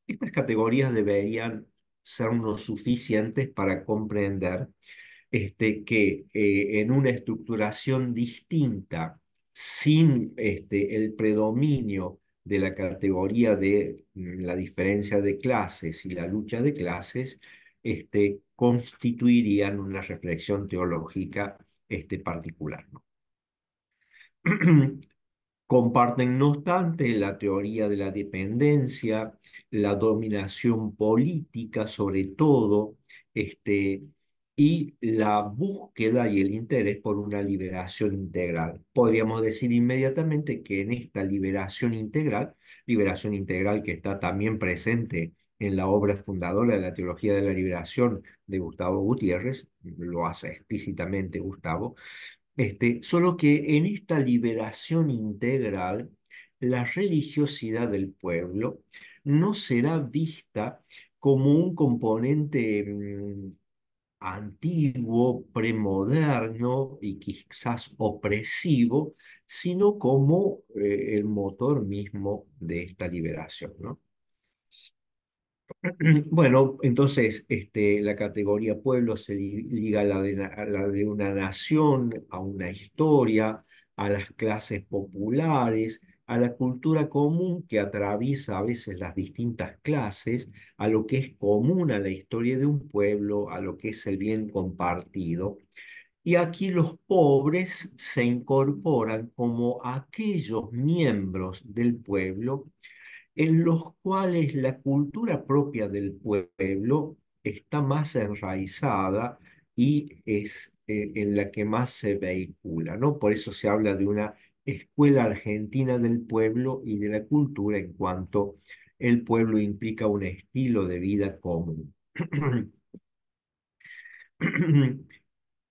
Estas categorías deberían sernos suficientes para comprender que en una estructuración distinta, sin el predominio de la categoría de la diferencia de clases y la lucha de clases, constituirían una reflexión teológica particular, ¿no? Comparten, no obstante, la teoría de la dependencia, la dominación política sobre todo, y la búsqueda y el interés por una liberación integral. Podríamos decir inmediatamente que en esta liberación integral que está también presente en la obra fundadora de la teología de la liberación de Gustavo Gutiérrez, lo hace explícitamente Gustavo, solo que en esta liberación integral, la religiosidad del pueblo no será vista como un componente antiguo, premoderno y quizás opresivo, sino como el motor mismo de esta liberación, ¿no? Bueno, entonces la categoría pueblo se liga a la de una nación, a una historia, a las clases populares, a la cultura común que atraviesa a veces las distintas clases, a lo que es común a la historia de un pueblo, a lo que es el bien compartido. Y aquí los pobres se incorporan como aquellos miembros del pueblo en los cuales la cultura propia del pueblo está más enraizada y es en la que más se vehicula, ¿no? Por eso se habla de una escuela argentina del pueblo y de la cultura en cuanto el pueblo implica un estilo de vida común.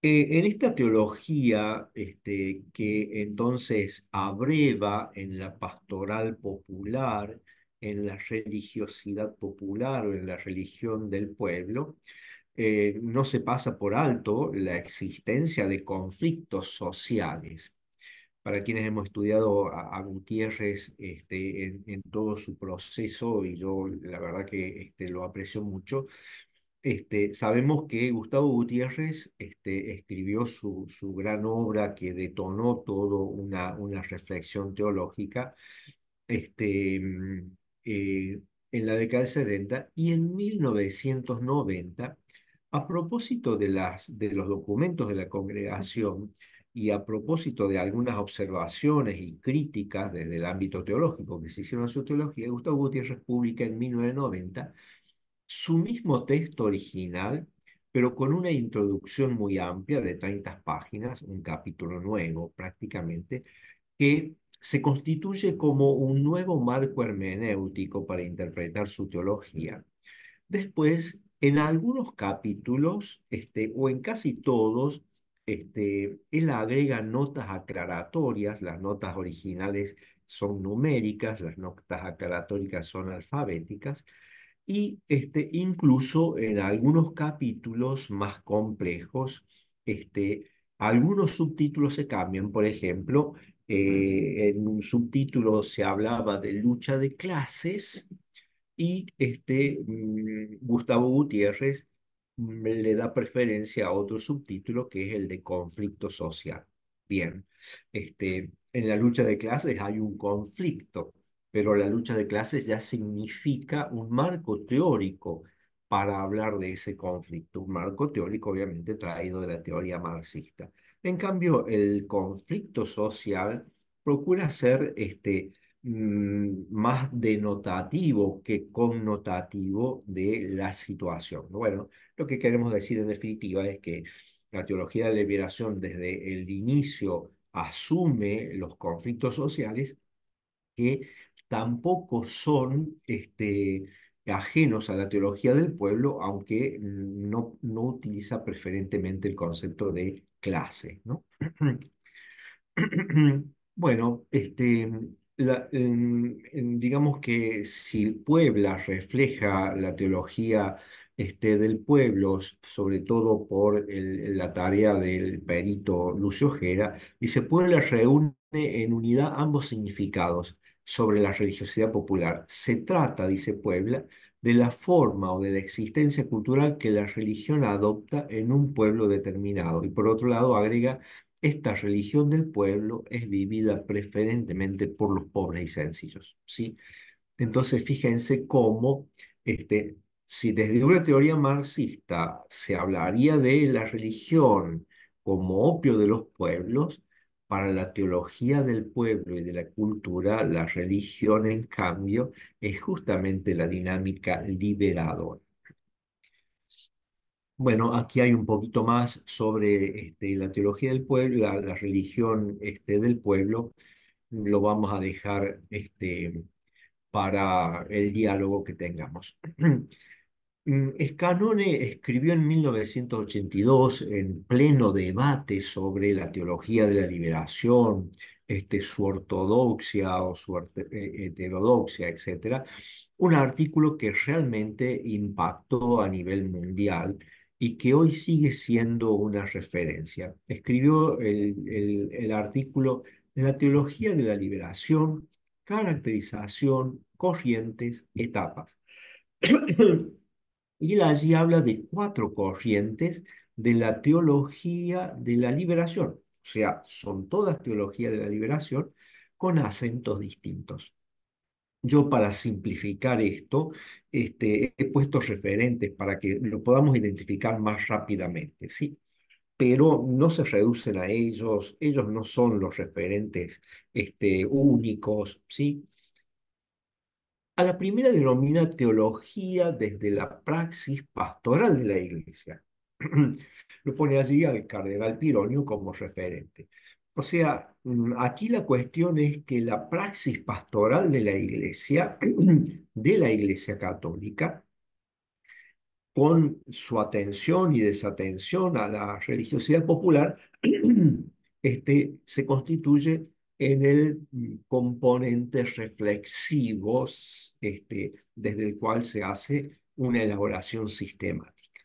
En esta teología que entonces abreva en la pastoral popular, en la religiosidad popular o en la religión del pueblo, no se pasa por alto la existencia de conflictos sociales. Para quienes hemos estudiado a Gutiérrez en todo su proceso, y yo la verdad que lo aprecio mucho, sabemos que Gustavo Gutiérrez escribió su gran obra que detonó toda una reflexión teológica este, mm, eh, en la década del 70 y en 1990, a propósito de los documentos de la congregación y a propósito de algunas observaciones y críticas desde el ámbito teológico que se hicieron a su teología, Gustavo Gutiérrez publica en 1990 su mismo texto original, pero con una introducción muy amplia de 30 páginas, un capítulo nuevo prácticamente, que se constituye como un nuevo marco hermenéutico para interpretar su teología. Después, en algunos capítulos, o en casi todos, él agrega notas aclaratorias, las notas originales son numéricas, las notas aclaratorias son alfabéticas, y incluso en algunos capítulos más complejos, algunos subtítulos se cambian. Por ejemplo, en un subtítulo se hablaba de lucha de clases y Gustavo Gutiérrez le da preferencia a otro subtítulo que es el de conflicto social. Bien, en la lucha de clases hay un conflicto, pero la lucha de clases ya significa un marco teórico para hablar de ese conflicto, un marco teórico obviamente traído de la teoría marxista. En cambio, el conflicto social procura ser más denotativo que connotativo de la situación. Bueno, lo que queremos decir en definitiva es que la teología de la liberación desde el inicio asume los conflictos sociales que tampoco son ajenos a la teología del pueblo, aunque no utiliza preferentemente el concepto de clase, ¿no? Bueno, digamos que si Puebla refleja la teología del pueblo, sobre todo por la tarea del perito Lucio Gera, dice, Puebla reúne en unidad ambos significados sobre la religiosidad popular. Se trata, dice Puebla, de la forma o de la existencia cultural que la religión adopta en un pueblo determinado. Y por otro lado, agrega, esta religión del pueblo es vivida preferentemente por los pobres y sencillos, ¿sí? Entonces, fíjense cómo, si desde una teoría marxista se hablaría de la religión como opio de los pueblos, para la teología del pueblo y de la cultura, la religión, en cambio, es justamente la dinámica liberadora. Bueno, aquí hay un poquito más sobre la teología del pueblo, la religión del pueblo. Lo vamos a dejar para el diálogo que tengamos. Scanone escribió en 1982, en pleno debate sobre la teología de la liberación, su ortodoxia o su heterodoxia, etcétera, un artículo que realmente impactó a nivel mundial y que hoy sigue siendo una referencia. Escribió el artículo La teología de la liberación, caracterización, corrientes, etapas. Y él allí habla de cuatro corrientes de la teología de la liberación. O sea, son todas teologías de la liberación con acentos distintos. Yo, para simplificar esto, he puesto referentes para que lo podamos identificar más rápidamente, ¿sí? Pero no se reducen a ellos, ellos no son los referentes únicos, ¿sí? A la primera denomina teología desde la praxis pastoral de la Iglesia. Lo pone allí al cardenal Pironio como referente. O sea, aquí la cuestión es que la praxis pastoral de la Iglesia católica, con su atención y desatención a la religiosidad popular, se constituye en el componente reflexivo, desde el cual se hace una elaboración sistemática.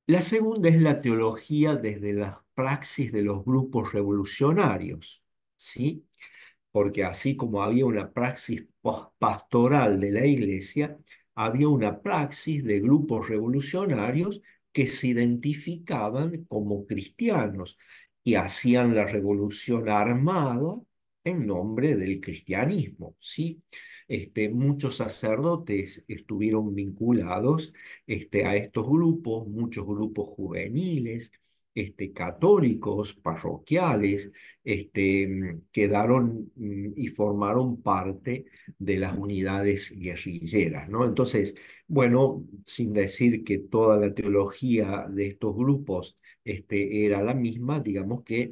La segunda es la teología desde las praxis de los grupos revolucionarios, ¿sí? Porque así como había una praxis pastoral de la Iglesia, había una praxis de grupos revolucionarios que se identificaban como cristianos y hacían la revolución armada en nombre del cristianismo, ¿sí? Muchos sacerdotes estuvieron vinculados a estos grupos, muchos grupos juveniles, católicos, parroquiales, quedaron y formaron parte de las unidades guerrilleras, ¿no? Entonces, bueno, sin decir que toda la teología de estos grupos era la misma, digamos que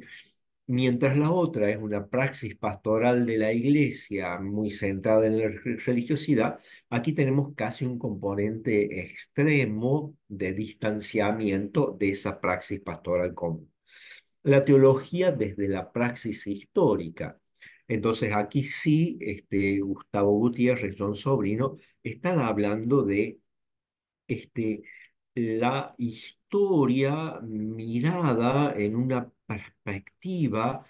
mientras la otra es una praxis pastoral de la iglesia muy centrada en la religiosidad, aquí tenemos casi un componente extremo de distanciamiento de esa praxis pastoral común. La teología desde la praxis histórica. Entonces aquí sí, Gustavo Gutiérrez, John Sobrino, están hablando de la historia mirada en una perspectiva,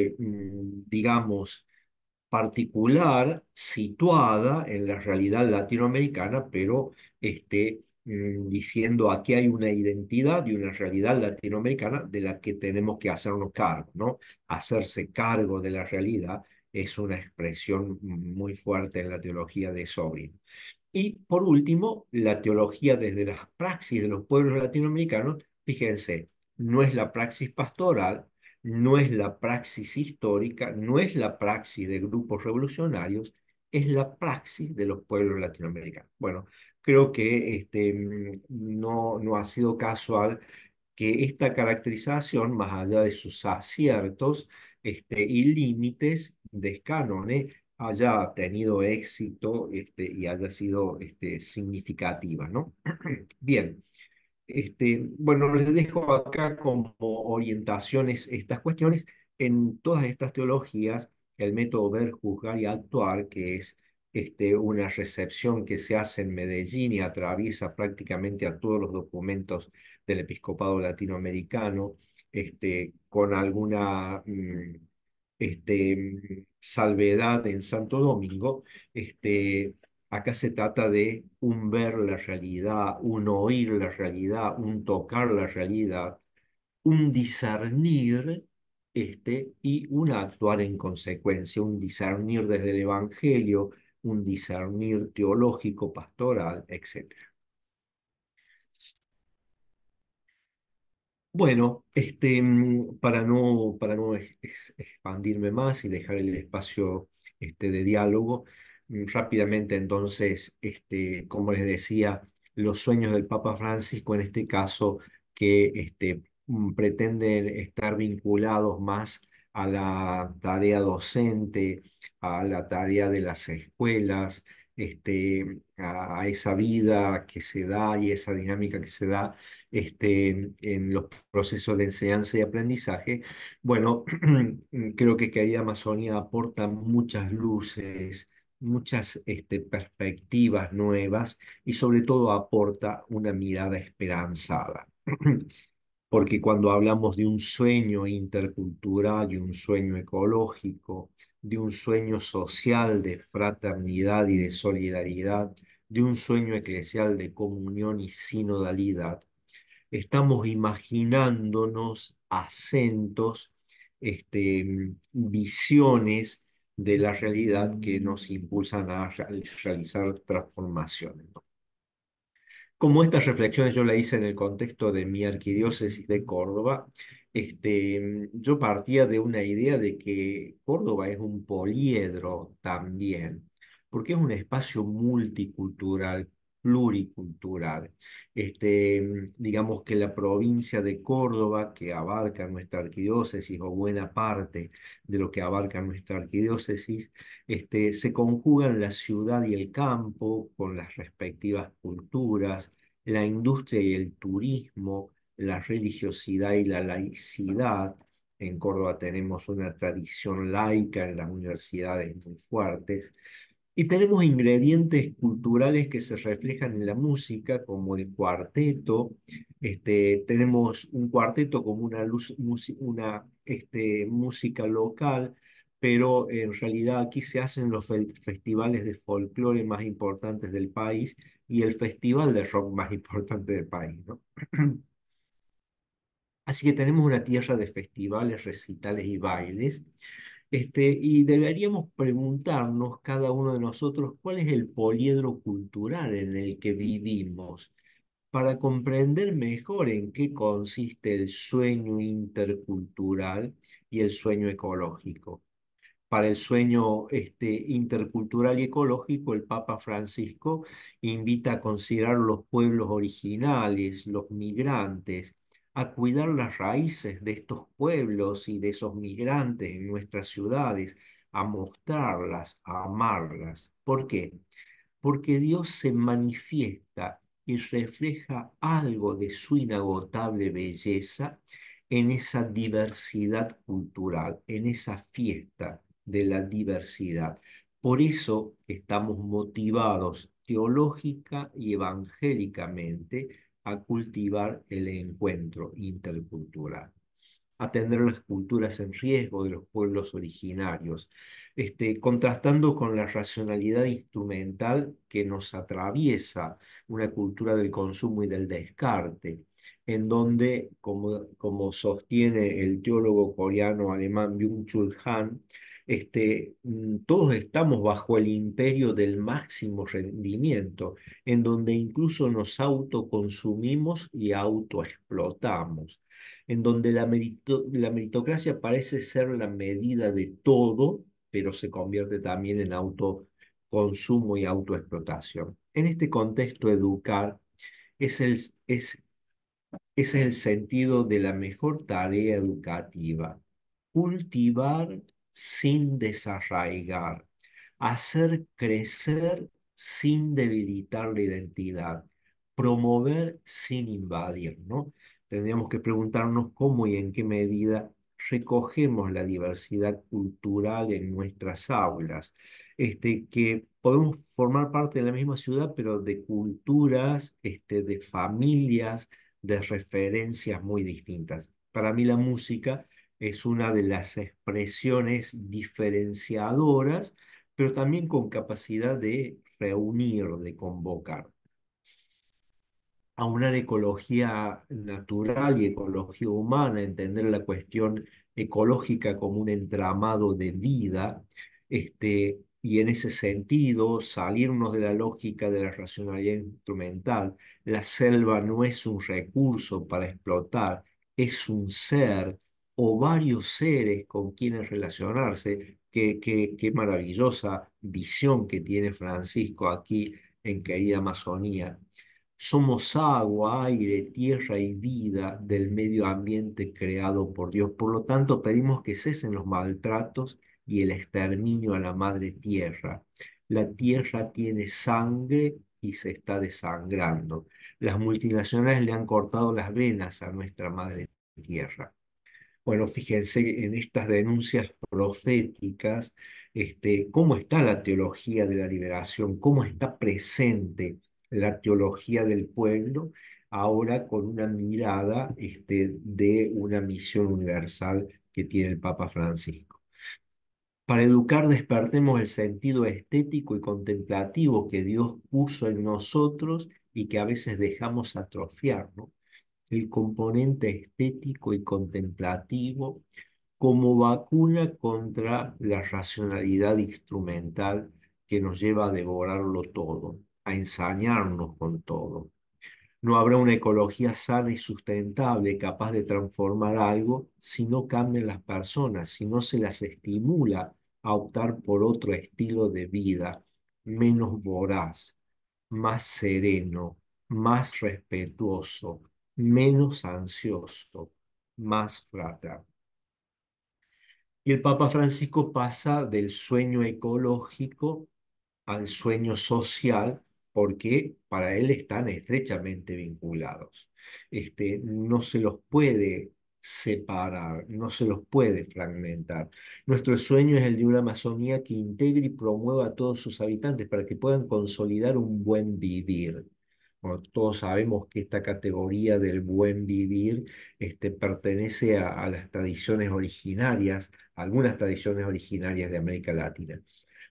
digamos, particular, situada en la realidad latinoamericana, pero diciendo aquí hay una identidad y una realidad latinoamericana de la que tenemos que hacernos cargo, ¿no? Hacerse cargo de la realidad es una expresión muy fuerte en la teología de Sobrino. Y por último, la teología desde las praxis de los pueblos latinoamericanos, fíjense, no es la praxis pastoral, no es la praxis histórica, no es la praxis de grupos revolucionarios, es la praxis de los pueblos latinoamericanos. Bueno, creo que no ha sido casual que esta caracterización, más allá de sus aciertos y límites de Scannone, haya tenido éxito y haya sido significativa, ¿no? Bien, bueno, les dejo acá como orientaciones estas cuestiones. En todas estas teologías, el método ver, juzgar y actuar, que es una recepción que se hace en Medellín y atraviesa prácticamente a todos los documentos del episcopado latinoamericano, con alguna salvedad en Santo Domingo. Acá se trata de un ver la realidad, un oír la realidad, un tocar la realidad, un discernir, y un actuar en consecuencia, un discernir desde el Evangelio, un discernir teológico, pastoral, etc. Bueno, para no expandirme más y dejar el espacio de diálogo, rápidamente entonces, como les decía, los sueños del Papa Francisco en este caso que pretenden estar vinculados más a la tarea docente, a la tarea de las escuelas, a esa vida que se da y esa dinámica que se da en los procesos de enseñanza y aprendizaje. Bueno, creo que Querida Amazonia aporta muchas luces, muchas perspectivas nuevas y sobre todo aporta una mirada esperanzada. Porque cuando hablamos de un sueño intercultural y un sueño ecológico, de un sueño social de fraternidad y de solidaridad, de un sueño eclesial de comunión y sinodalidad, estamos imaginándonos acentos, visiones de la realidad que nos impulsan a realizar transformaciones, ¿no? Como estas reflexiones yo las hice en el contexto de mi arquidiócesis de Córdoba, yo partía de una idea de que Córdoba es un poliedro también, porque es un espacio multicultural, pluricultural. Digamos que la provincia de Córdoba, que abarca nuestra arquidiócesis o buena parte de lo que abarca nuestra arquidiócesis, se conjugan la ciudad y el campo con las respectivas culturas, la industria y el turismo, la religiosidad y la laicidad. En Córdoba tenemos una tradición laica en las universidades muy fuertes. Y tenemos ingredientes culturales que se reflejan en la música, como el cuarteto. Tenemos un cuarteto como una música local, pero en realidad aquí se hacen los festivales de folclore más importantes del país y el festival de rock más importante del país, ¿no? Así que tenemos una tierra de festivales, recitales y bailes. Y deberíamos preguntarnos cada uno de nosotros cuál es el poliedro cultural en el que vivimos para comprender mejor en qué consiste el sueño intercultural y el sueño ecológico. Para el sueño intercultural y ecológico, el Papa Francisco invita a considerar los pueblos originales, los migrantes, a cuidar las raíces de estos pueblos y de esos migrantes en nuestras ciudades, a mostrarlas, a amarlas. ¿Por qué? Porque Dios se manifiesta y refleja algo de su inagotable belleza en esa diversidad cultural, en esa fiesta de la diversidad. Por eso estamos motivados teológica y evangélicamente a cultivar el encuentro intercultural, atender las culturas en riesgo de los pueblos originarios, contrastando con la racionalidad instrumental que nos atraviesa una cultura del consumo y del descarte, en donde, sostiene el teólogo coreano-alemán Byung-Chul Han, todos estamos bajo el imperio del máximo rendimiento, en donde incluso nos autoconsumimos y autoexplotamos, en donde la meritocracia parece ser la medida de todo, pero se convierte también en autoconsumo y autoexplotación. En este contexto, educar es ese es el sentido de la mejor tarea educativa: cultivar sin desarraigar, hacer crecer sin debilitar la identidad, promover sin invadir, ¿no? Tendríamos que preguntarnos cómo y en qué medida recogemos la diversidad cultural en nuestras aulas, que podemos formar parte de la misma ciudad, pero de culturas, de familias, de referencias muy distintas. Para mí la música es una de las expresiones diferenciadoras, pero también con capacidad de reunir, de convocar. Aunar ecología natural y ecología humana, entender la cuestión ecológica como un entramado de vida, y en ese sentido salirnos de la lógica de la racionalidad instrumental. La selva no es un recurso para explotar, es un ser o varios seres con quienes relacionarse. Qué maravillosa visión que tiene Francisco aquí en Querida Amazonía. Somos agua, aire, tierra y vida del medio ambiente creado por Dios. Por lo tanto, pedimos que cesen los maltratos y el exterminio a la madre tierra. La tierra tiene sangre y se está desangrando. Las multinacionales le han cortado las venas a nuestra madre tierra. Bueno, fíjense en estas denuncias proféticas, cómo está la teología de la liberación, cómo está presente la teología del pueblo, ahora con una mirada, de una misión universal que tiene el Papa Francisco. Para educar despertemos el sentido estético y contemplativo que Dios puso en nosotros y que a veces dejamos atrofiar, ¿no? El componente estético y contemplativo como vacuna contra la racionalidad instrumental que nos lleva a devorarlo todo, a ensañarnos con todo. No habrá una ecología sana y sustentable capaz de transformar algo si no cambian las personas, si no se las estimula a optar por otro estilo de vida menos voraz, más sereno, más respetuoso, menos ansioso, más fraterno. Y el Papa Francisco pasa del sueño ecológico al sueño social porque para él están estrechamente vinculados. No se los puede separar, no se los puede fragmentar. Nuestro sueño es el de una Amazonía que integre y promueva a todos sus habitantes para que puedan consolidar un buen vivir. Bueno, todos sabemos que esta categoría del buen vivir, pertenece a las tradiciones originarias, algunas tradiciones originarias de América Latina.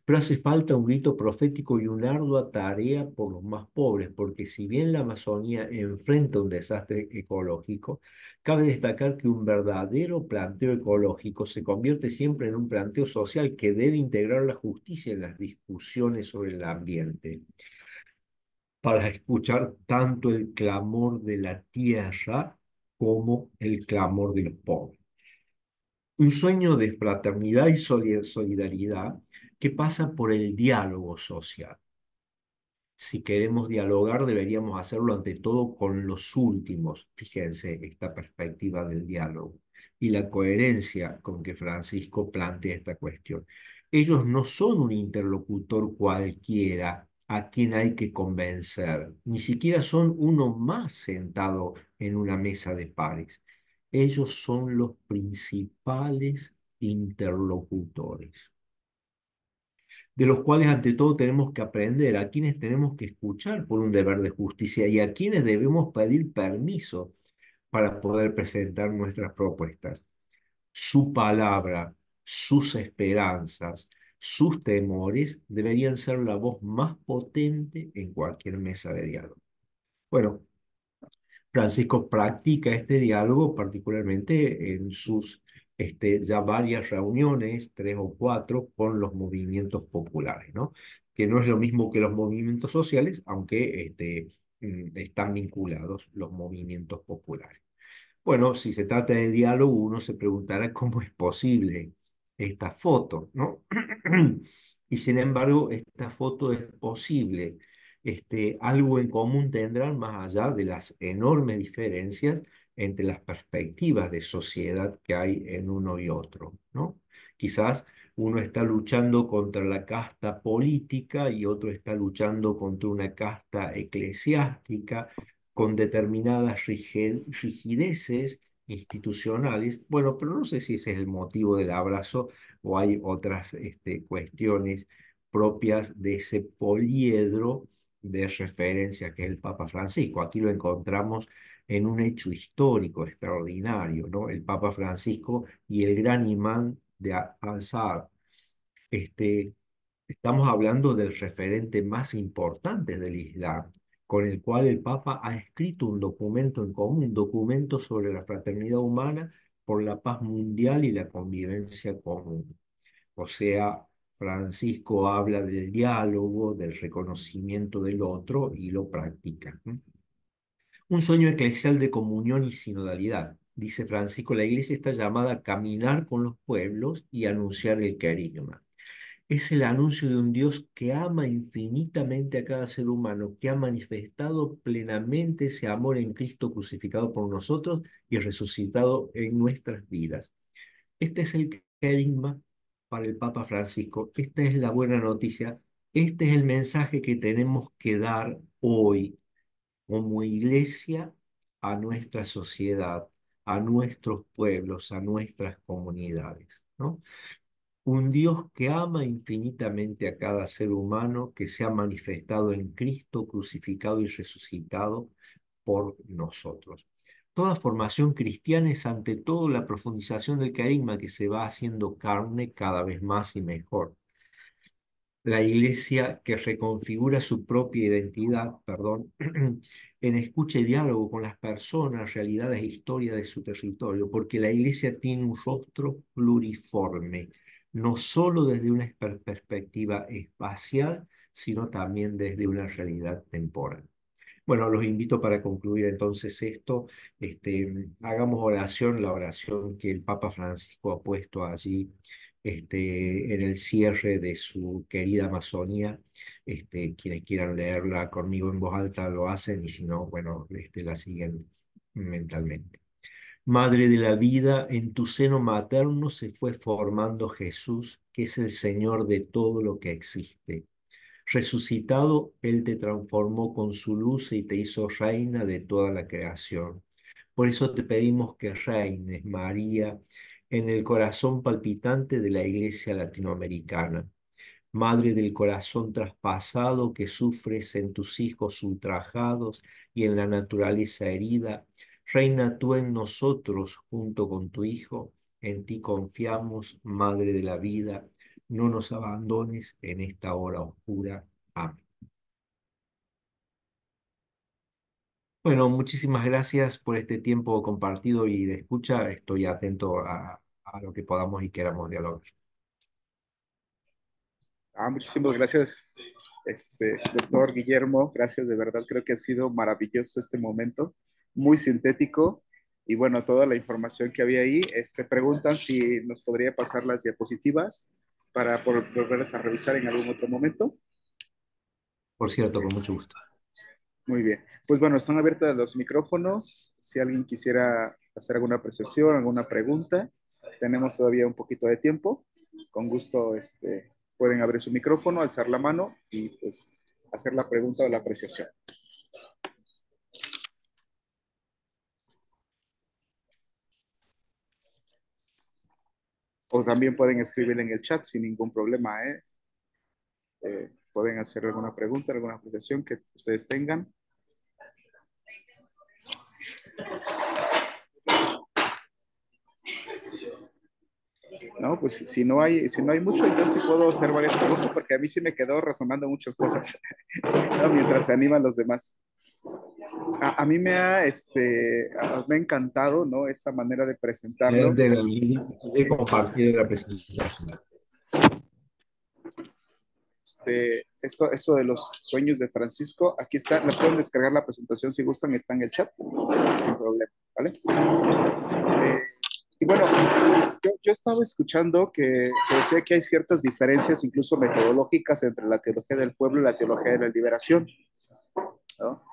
Pero hace falta un grito profético y una ardua tarea por los más pobres, porque si bien la Amazonía enfrenta un desastre ecológico, cabe destacar que un verdadero planteo ecológico se convierte siempre en un planteo social que debe integrar la justicia en las discusiones sobre el ambiente, para escuchar tanto el clamor de la tierra como el clamor de los pobres. Un sueño de fraternidad y solidaridad que pasa por el diálogo social. Si queremos dialogar, deberíamos hacerlo ante todo con los últimos. Fíjense esta perspectiva del diálogo y la coherencia con que Francisco plantea esta cuestión. Ellos no son un interlocutor cualquiera a quien hay que convencer, ni siquiera son uno más sentado en una mesa de pares. Ellos son los principales interlocutores, de los cuales ante todo tenemos que aprender, a quienes tenemos que escuchar por un deber de justicia y a quienes debemos pedir permiso para poder presentar nuestras propuestas. Su palabra, sus esperanzas, sus temores deberían ser la voz más potente en cualquier mesa de diálogo. Bueno, Francisco practica este diálogo particularmente en sus, ya varias reuniones, 3 o 4, con los movimientos populares, ¿no? Que no es lo mismo que los movimientos sociales, aunque, están vinculados los movimientos populares. Bueno, si se trata de diálogo, uno se preguntará cómo es posible esta foto, ¿no? Y sin embargo, esta foto es posible. Algo en común tendrán más allá de las enormes diferencias entre las perspectivas de sociedad que hay en uno y otro, ¿no? Quizás Uno está luchando contra la casta política y otro está luchando contra una casta eclesiástica con determinadas rigideces institucionales. Bueno, pero no sé si ese es el motivo del abrazo o hay otras cuestiones propias de ese poliedro de referencia que es el Papa Francisco. Aquí lo encontramos en un hecho histórico extraordinario, ¿no? El Papa Francisco y el gran imán de Al-Azhar. Este, Estamos hablando del referente más importante del Islam, con el cual el Papa ha escrito un documento en común, un documento sobre la fraternidad humana por la paz mundial y la convivencia común. O sea, Francisco habla del diálogo, del reconocimiento del otro y lo practica. Un sueño eclesial de comunión y sinodalidad. Dice Francisco, la iglesia está llamada a caminar con los pueblos y anunciar el carisma. Es el anuncio de un Dios que ama infinitamente a cada ser humano, que ha manifestado plenamente ese amor en Cristo crucificado por nosotros y resucitado en nuestras vidas. Este es el carisma para el Papa Francisco. Esta es la buena noticia. Este es el mensaje que tenemos que dar hoy como iglesia a nuestra sociedad, a nuestros pueblos, a nuestras comunidades, ¿no? Un Dios que ama infinitamente a cada ser humano que se ha manifestado en Cristo crucificado y resucitado por nosotros. Toda formación cristiana es ante todo la profundización del carisma que se va haciendo carne cada vez más y mejor. La iglesia que reconfigura su propia identidad, perdón, en escucha y diálogo con las personas, realidades e historia de su territorio, porque la iglesia tiene un rostro pluriforme, no solo desde una perspectiva espacial, sino también desde una realidad temporal. Bueno, los invito para concluir entonces esto, hagamos oración, la oración que el Papa Francisco ha puesto allí, en el cierre de su querida Amazonía. Quienes quieran leerla conmigo en voz alta lo hacen y si no, bueno, la siguen mentalmente. Madre de la vida, en tu seno materno se fue formando Jesús, que es el Señor de todo lo que existe. Resucitado, Él te transformó con su luz y te hizo reina de toda la creación. Por eso te pedimos que reines, María, en el corazón palpitante de la Iglesia latinoamericana. Madre del corazón traspasado que sufres en tus hijos ultrajados y en la naturaleza herida, reina tú en nosotros junto con tu Hijo. En ti confiamos, Madre de la vida, no nos abandones en esta hora oscura. Amén. Bueno, muchísimas gracias por este tiempo compartido y de escucha. Estoy atento a lo que podamos y queramos dialogar. Muchísimas gracias, doctor Guillermo. Gracias, de verdad. Creo que ha sido maravilloso este momento, muy sintético. Y bueno, toda la información que había ahí. Preguntan si nos podría pasar las diapositivas para volverlas a revisar en algún otro momento. Por cierto, con mucho gusto. Muy bien. Pues bueno, están abiertos los micrófonos. Si alguien quisiera hacer alguna apreciación, alguna pregunta, tenemos todavía un poquito de tiempo. Con gusto, pueden abrir su micrófono, alzar la mano y pues hacer la pregunta o la apreciación. O también pueden escribir en el chat sin ningún problema, ¿eh? Pueden hacer alguna pregunta, alguna apreciación que ustedes tengan. No, pues si no hay mucho, yo sí puedo hacer varias preguntas porque a mí sí me quedó resonando muchas cosas, ¿no? Mientras se animan los demás. A mí me ha encantado, ¿no? Esta manera de presentarlo. Adelante, David, de compartir la presentación. Esto de los sueños de Francisco, aquí está, la pueden descargar la presentación si gustan, está en el chat, sin problema, ¿vale? Eh, y bueno, yo estaba escuchando que decía que hay ciertas diferencias, incluso metodológicas, entre la teología del pueblo y la teología de la liberación, ¿no?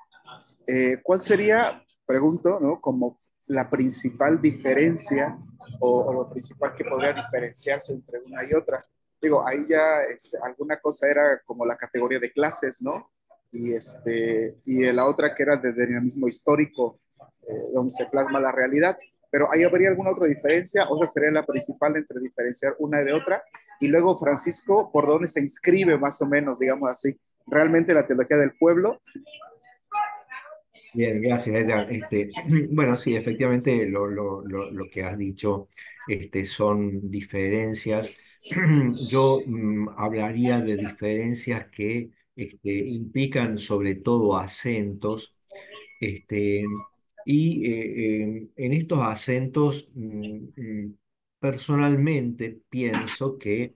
¿Cuál sería, pregunto, ¿no? Como la principal diferencia o lo principal que podría diferenciarse entre una y otra? digo, ahí ya alguna cosa era como la categoría de clases, ¿no? Y la otra que era desde el mismo histórico, donde se plasma la realidad. Pero ahí habría alguna otra diferencia, o sea, sería la principal entre diferenciar una de otra. Y luego, Francisco, ¿por dónde se inscribe más o menos, digamos así? Realmente la teología del pueblo. Bien, gracias, Edgar. Bueno, sí, efectivamente lo que has dicho son diferencias. Yo hablaría de diferencias que implican sobre todo acentos. Este, en estos acentos, personalmente pienso que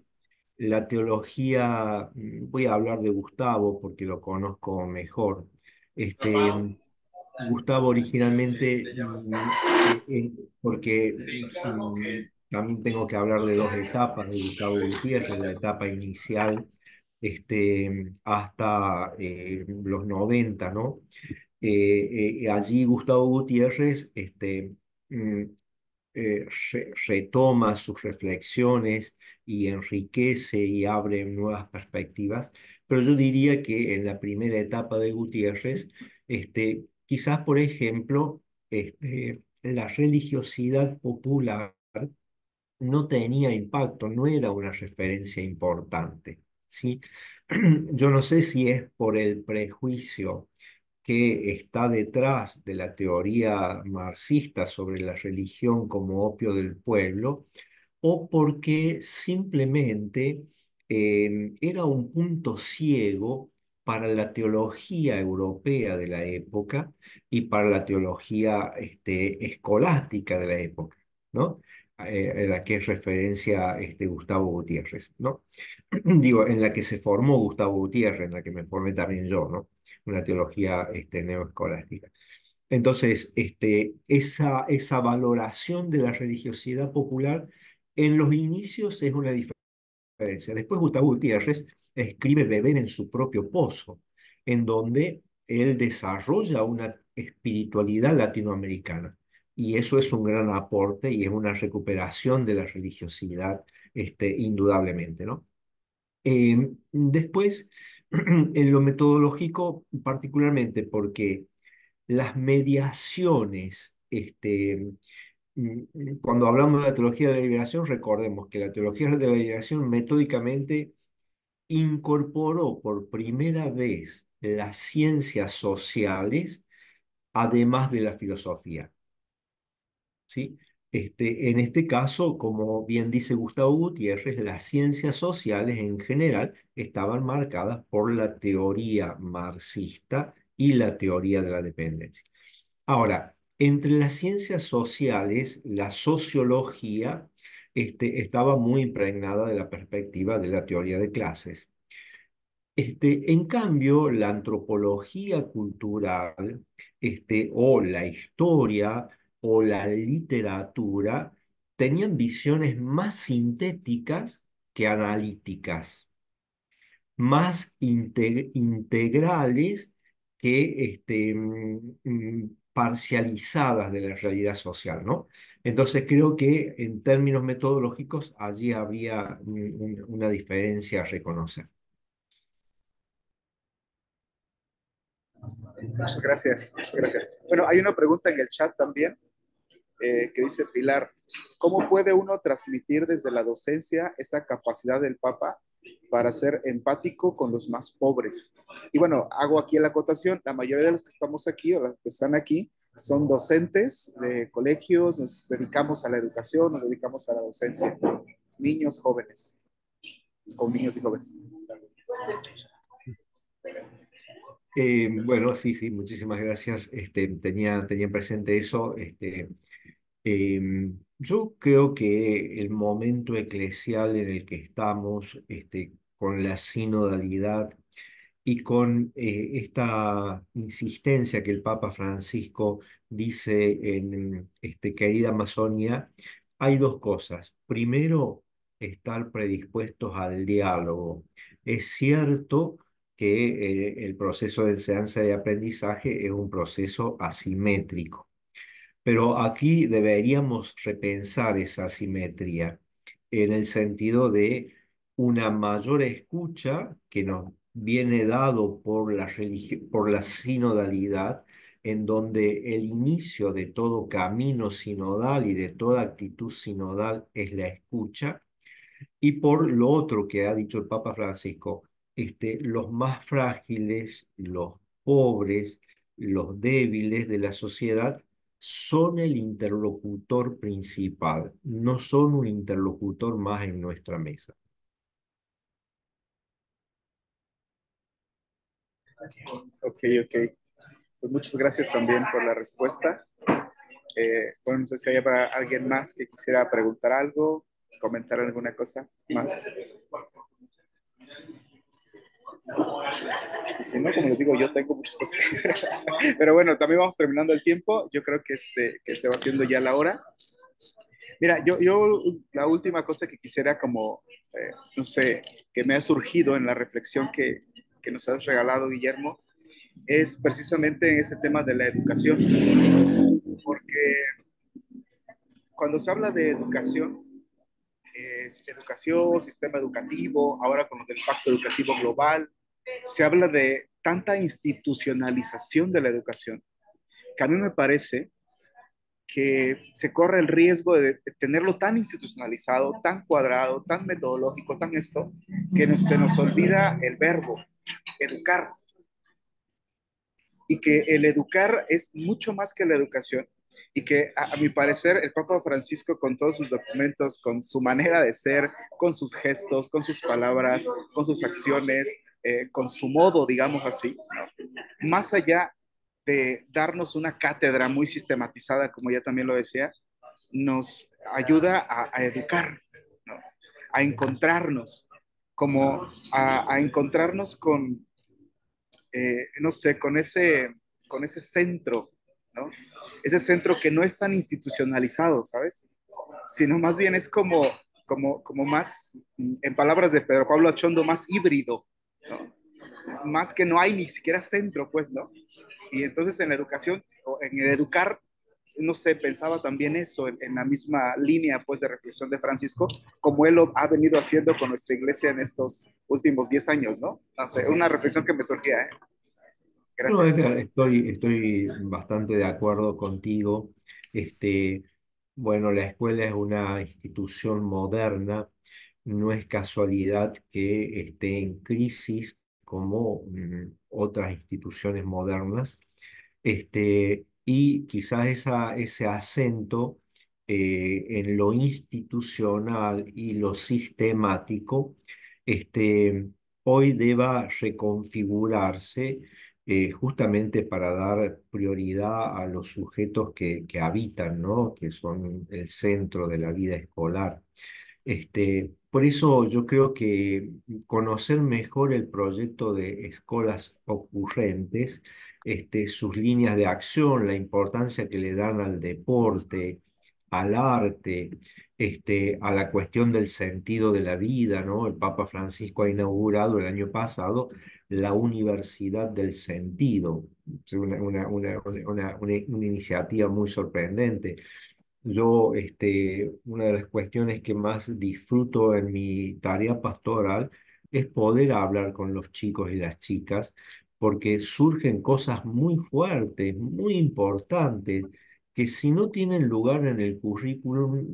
la teología, voy a hablar de Gustavo porque lo conozco mejor. Este, Gustavo originalmente, porque también tengo que hablar de dos etapas de Gustavo Gutiérrez, la etapa inicial hasta los 90, ¿no? Allí Gustavo Gutiérrez mm, retoma sus reflexiones y enriquece y abre nuevas perspectivas, pero yo diría que en la primera etapa de Gutiérrez, quizás por ejemplo, la religiosidad popular no tenía impacto, no era una referencia importante, ¿sí? Yo no sé si es por el prejuicio que está detrás de la teoría marxista sobre la religión como opio del pueblo, o porque simplemente era un punto ciego para la teología europea de la época y para la teología escolástica de la época, ¿no? En la que es referencia Gustavo Gutiérrez, ¿no? Digo, en la que se formó Gustavo Gutiérrez, en la que me formé también yo, ¿no? Una teología neoescolástica. Entonces, esa valoración de la religiosidad popular en los inicios es una diferencia. Después Gustavo Gutiérrez escribe Beber en su propio pozo, en donde él desarrolla una espiritualidad latinoamericana. Y eso es un gran aporte y es una recuperación de la religiosidad, indudablemente, ¿no? Después, en lo metodológico, particularmente porque las mediaciones, cuando hablamos de la teología de la liberación, recordemos que la teología de la liberación metódicamente incorporó por primera vez las ciencias sociales, además de la filosofía. ¿Sí? En este caso, como bien dice Gustavo Gutiérrez, las ciencias sociales en general estaban marcadas por la teoría marxista y la teoría de la dependencia. Ahora, entre las ciencias sociales, la sociología estaba muy impregnada de la perspectiva de la teoría de clases. En cambio, la antropología cultural, o la historia o la literatura tenían visiones más sintéticas que analíticas, más integrales que parcializadas de la realidad social, ¿no? Entonces creo que en términos metodológicos allí habría una diferencia a reconocer. Muchas gracias, muchas gracias. Bueno, hay una pregunta en el chat también que dice Pilar, ¿cómo puede uno transmitir desde la docencia esa capacidad del Papa para ser empático con los más pobres? Y bueno, hago aquí la acotación, la mayoría de los que estamos aquí o los que están aquí son docentes de colegios, nos dedicamos a la educación, nos dedicamos a la docencia, niños jóvenes, con niños y jóvenes. Bueno, sí, sí, muchísimas gracias. Tenía presente eso. Yo creo que el momento eclesial en el que estamos, con la sinodalidad y con esta insistencia que el Papa Francisco dice en querida Amazonia, hay dos cosas. Primero, estar predispuestos al diálogo. Es cierto que el proceso de enseñanza y aprendizaje es un proceso asimétrico, pero aquí deberíamos repensar esa asimetría en el sentido de una mayor escucha que nos viene dado por por la sinodalidad, en donde el inicio de todo camino sinodal y de toda actitud sinodal es la escucha, y por lo otro que ha dicho el Papa Francisco, los más frágiles, los pobres, los débiles de la sociedad son el interlocutor principal, no son un interlocutor más en nuestra mesa. Ok, ok. Pues muchas gracias también por la respuesta. Bueno, no sé si hay para alguien más que quisiera preguntar algo, comentar alguna cosa más. Y si no, como les digo, yo tengo muchas cosas. Pero bueno, también vamos terminando el tiempo. Yo creo que, que se va haciendo ya la hora. Mira, yo la última cosa que quisiera como, no sé, que me ha surgido en la reflexión que nos has regalado, Guillermo, es precisamente en este tema de la educación. Porque cuando se habla de educación, es educación, sistema educativo, ahora con lo del Pacto Educativo Global, se habla de tanta institucionalización de la educación, que a mí me parece que se corre el riesgo de tenerlo tan institucionalizado, tan cuadrado, tan metodológico, tan esto, que se nos olvida el verbo, educar, y que el educar es mucho más que la educación, y que a mi parecer el Papa Francisco con todos sus documentos, con su manera de ser, con sus gestos, con sus palabras, con sus acciones, con su modo, digamos así, ¿no? Más allá de darnos una cátedra muy sistematizada, como ya también lo decía, nos ayuda a educar, ¿no? A encontrarnos, como a encontrarnos con, no sé, con ese centro, ¿no? Ese centro que no es tan institucionalizado, ¿sabes? Sino más bien es como más, en palabras de Pedro Pablo Achondo, más híbrido, ¿no? Más que no hay ni siquiera centro, pues, ¿no? Y entonces en la educación, o en el educar, no sé, pensaba también eso en la misma línea, pues, de reflexión de Francisco, como él lo ha venido haciendo con nuestra iglesia en estos últimos 10 años, ¿no? No sé, una reflexión que me surgía, ¿eh? No, Gracias. estoy bastante de acuerdo contigo. Este, bueno, la escuela es una institución moderna, no es casualidad que esté en crisis como otras instituciones modernas. Y quizás ese acento en lo institucional y lo sistemático, hoy deba reconfigurarse justamente para dar prioridad a los sujetos que habitan, ¿no? Que son el centro de la vida escolar. Por eso yo creo que conocer mejor el proyecto de escuelas ocurrentes, sus líneas de acción, la importancia que le dan al deporte, al arte, a la cuestión del sentido de la vida, ¿no? El Papa Francisco ha inaugurado el año pasado la Universidad del Sentido, es una iniciativa muy sorprendente. Yo, una de las cuestiones que más disfruto en mi tarea pastoral es poder hablar con los chicos y las chicas, porque surgen cosas muy fuertes, muy importantes, que si no tienen lugar en el currículum,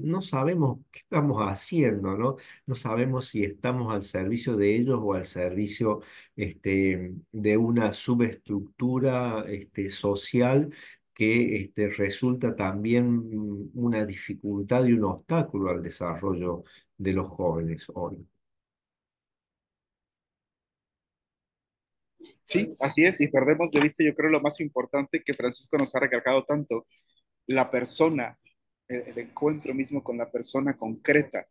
no sabemos qué estamos haciendo, ¿no? No sabemos si estamos al servicio de ellos o al servicio, de una subestructura, social que resulta también una dificultad y un obstáculo al desarrollo de los jóvenes hoy. Sí, así es, y perdemos de vista, yo creo, lo más importante que Francisco nos ha recalcado tanto, la persona, el encuentro mismo con la persona concreta.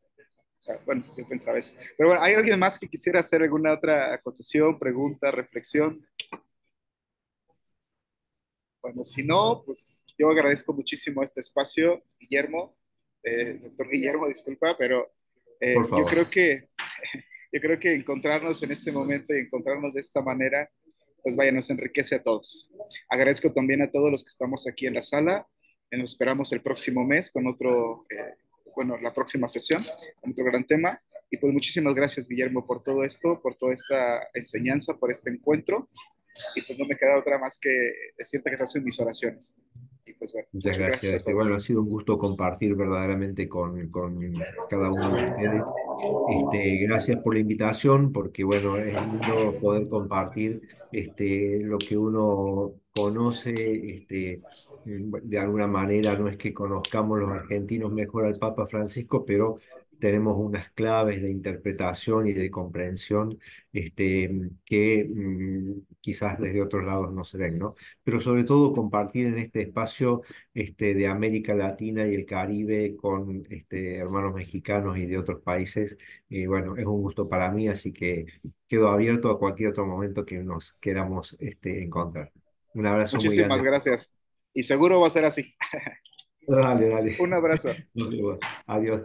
Bueno, yo pensaba eso. Pero bueno, ¿hay alguien más que quisiera hacer alguna otra acotación, pregunta, reflexión? Bueno, si no, pues yo agradezco muchísimo este espacio, Guillermo, doctor Guillermo, disculpa, pero Por yo favor. creo que encontrarnos en este momento y encontrarnos de esta manera, pues vaya, nos enriquece a todos. Agradezco también a todos los que estamos aquí en la sala. Nos esperamos el próximo mes con otro, bueno, la próxima sesión, con otro gran tema. Y pues muchísimas gracias, Guillermo, por todo esto, por toda esta enseñanza, por este encuentro. Y pues no me queda otra más que decirte que estás en mis oraciones. Y pues bueno, Muchas muchas gracias gracias. a Bueno, ha todos. sido un gusto compartir verdaderamente con cada uno de ustedes. Gracias por la invitación, porque bueno, es lindo poder compartir lo que uno conoce. De alguna manera, no es que conozcamos los argentinos mejor al Papa Francisco, pero tenemos unas claves de interpretación y de comprensión que quizás desde otros lados no se ven, ¿no? Pero sobre todo compartir en este espacio de América Latina y el Caribe con hermanos mexicanos y de otros países. Bueno, es un gusto para mí, así que quedo abierto a cualquier otro momento que nos queramos encontrar. Un abrazo muy Muchísimas grande. gracias. Y seguro va a ser así. Dale, dale. Un abrazo. Nos vemos. Adiós.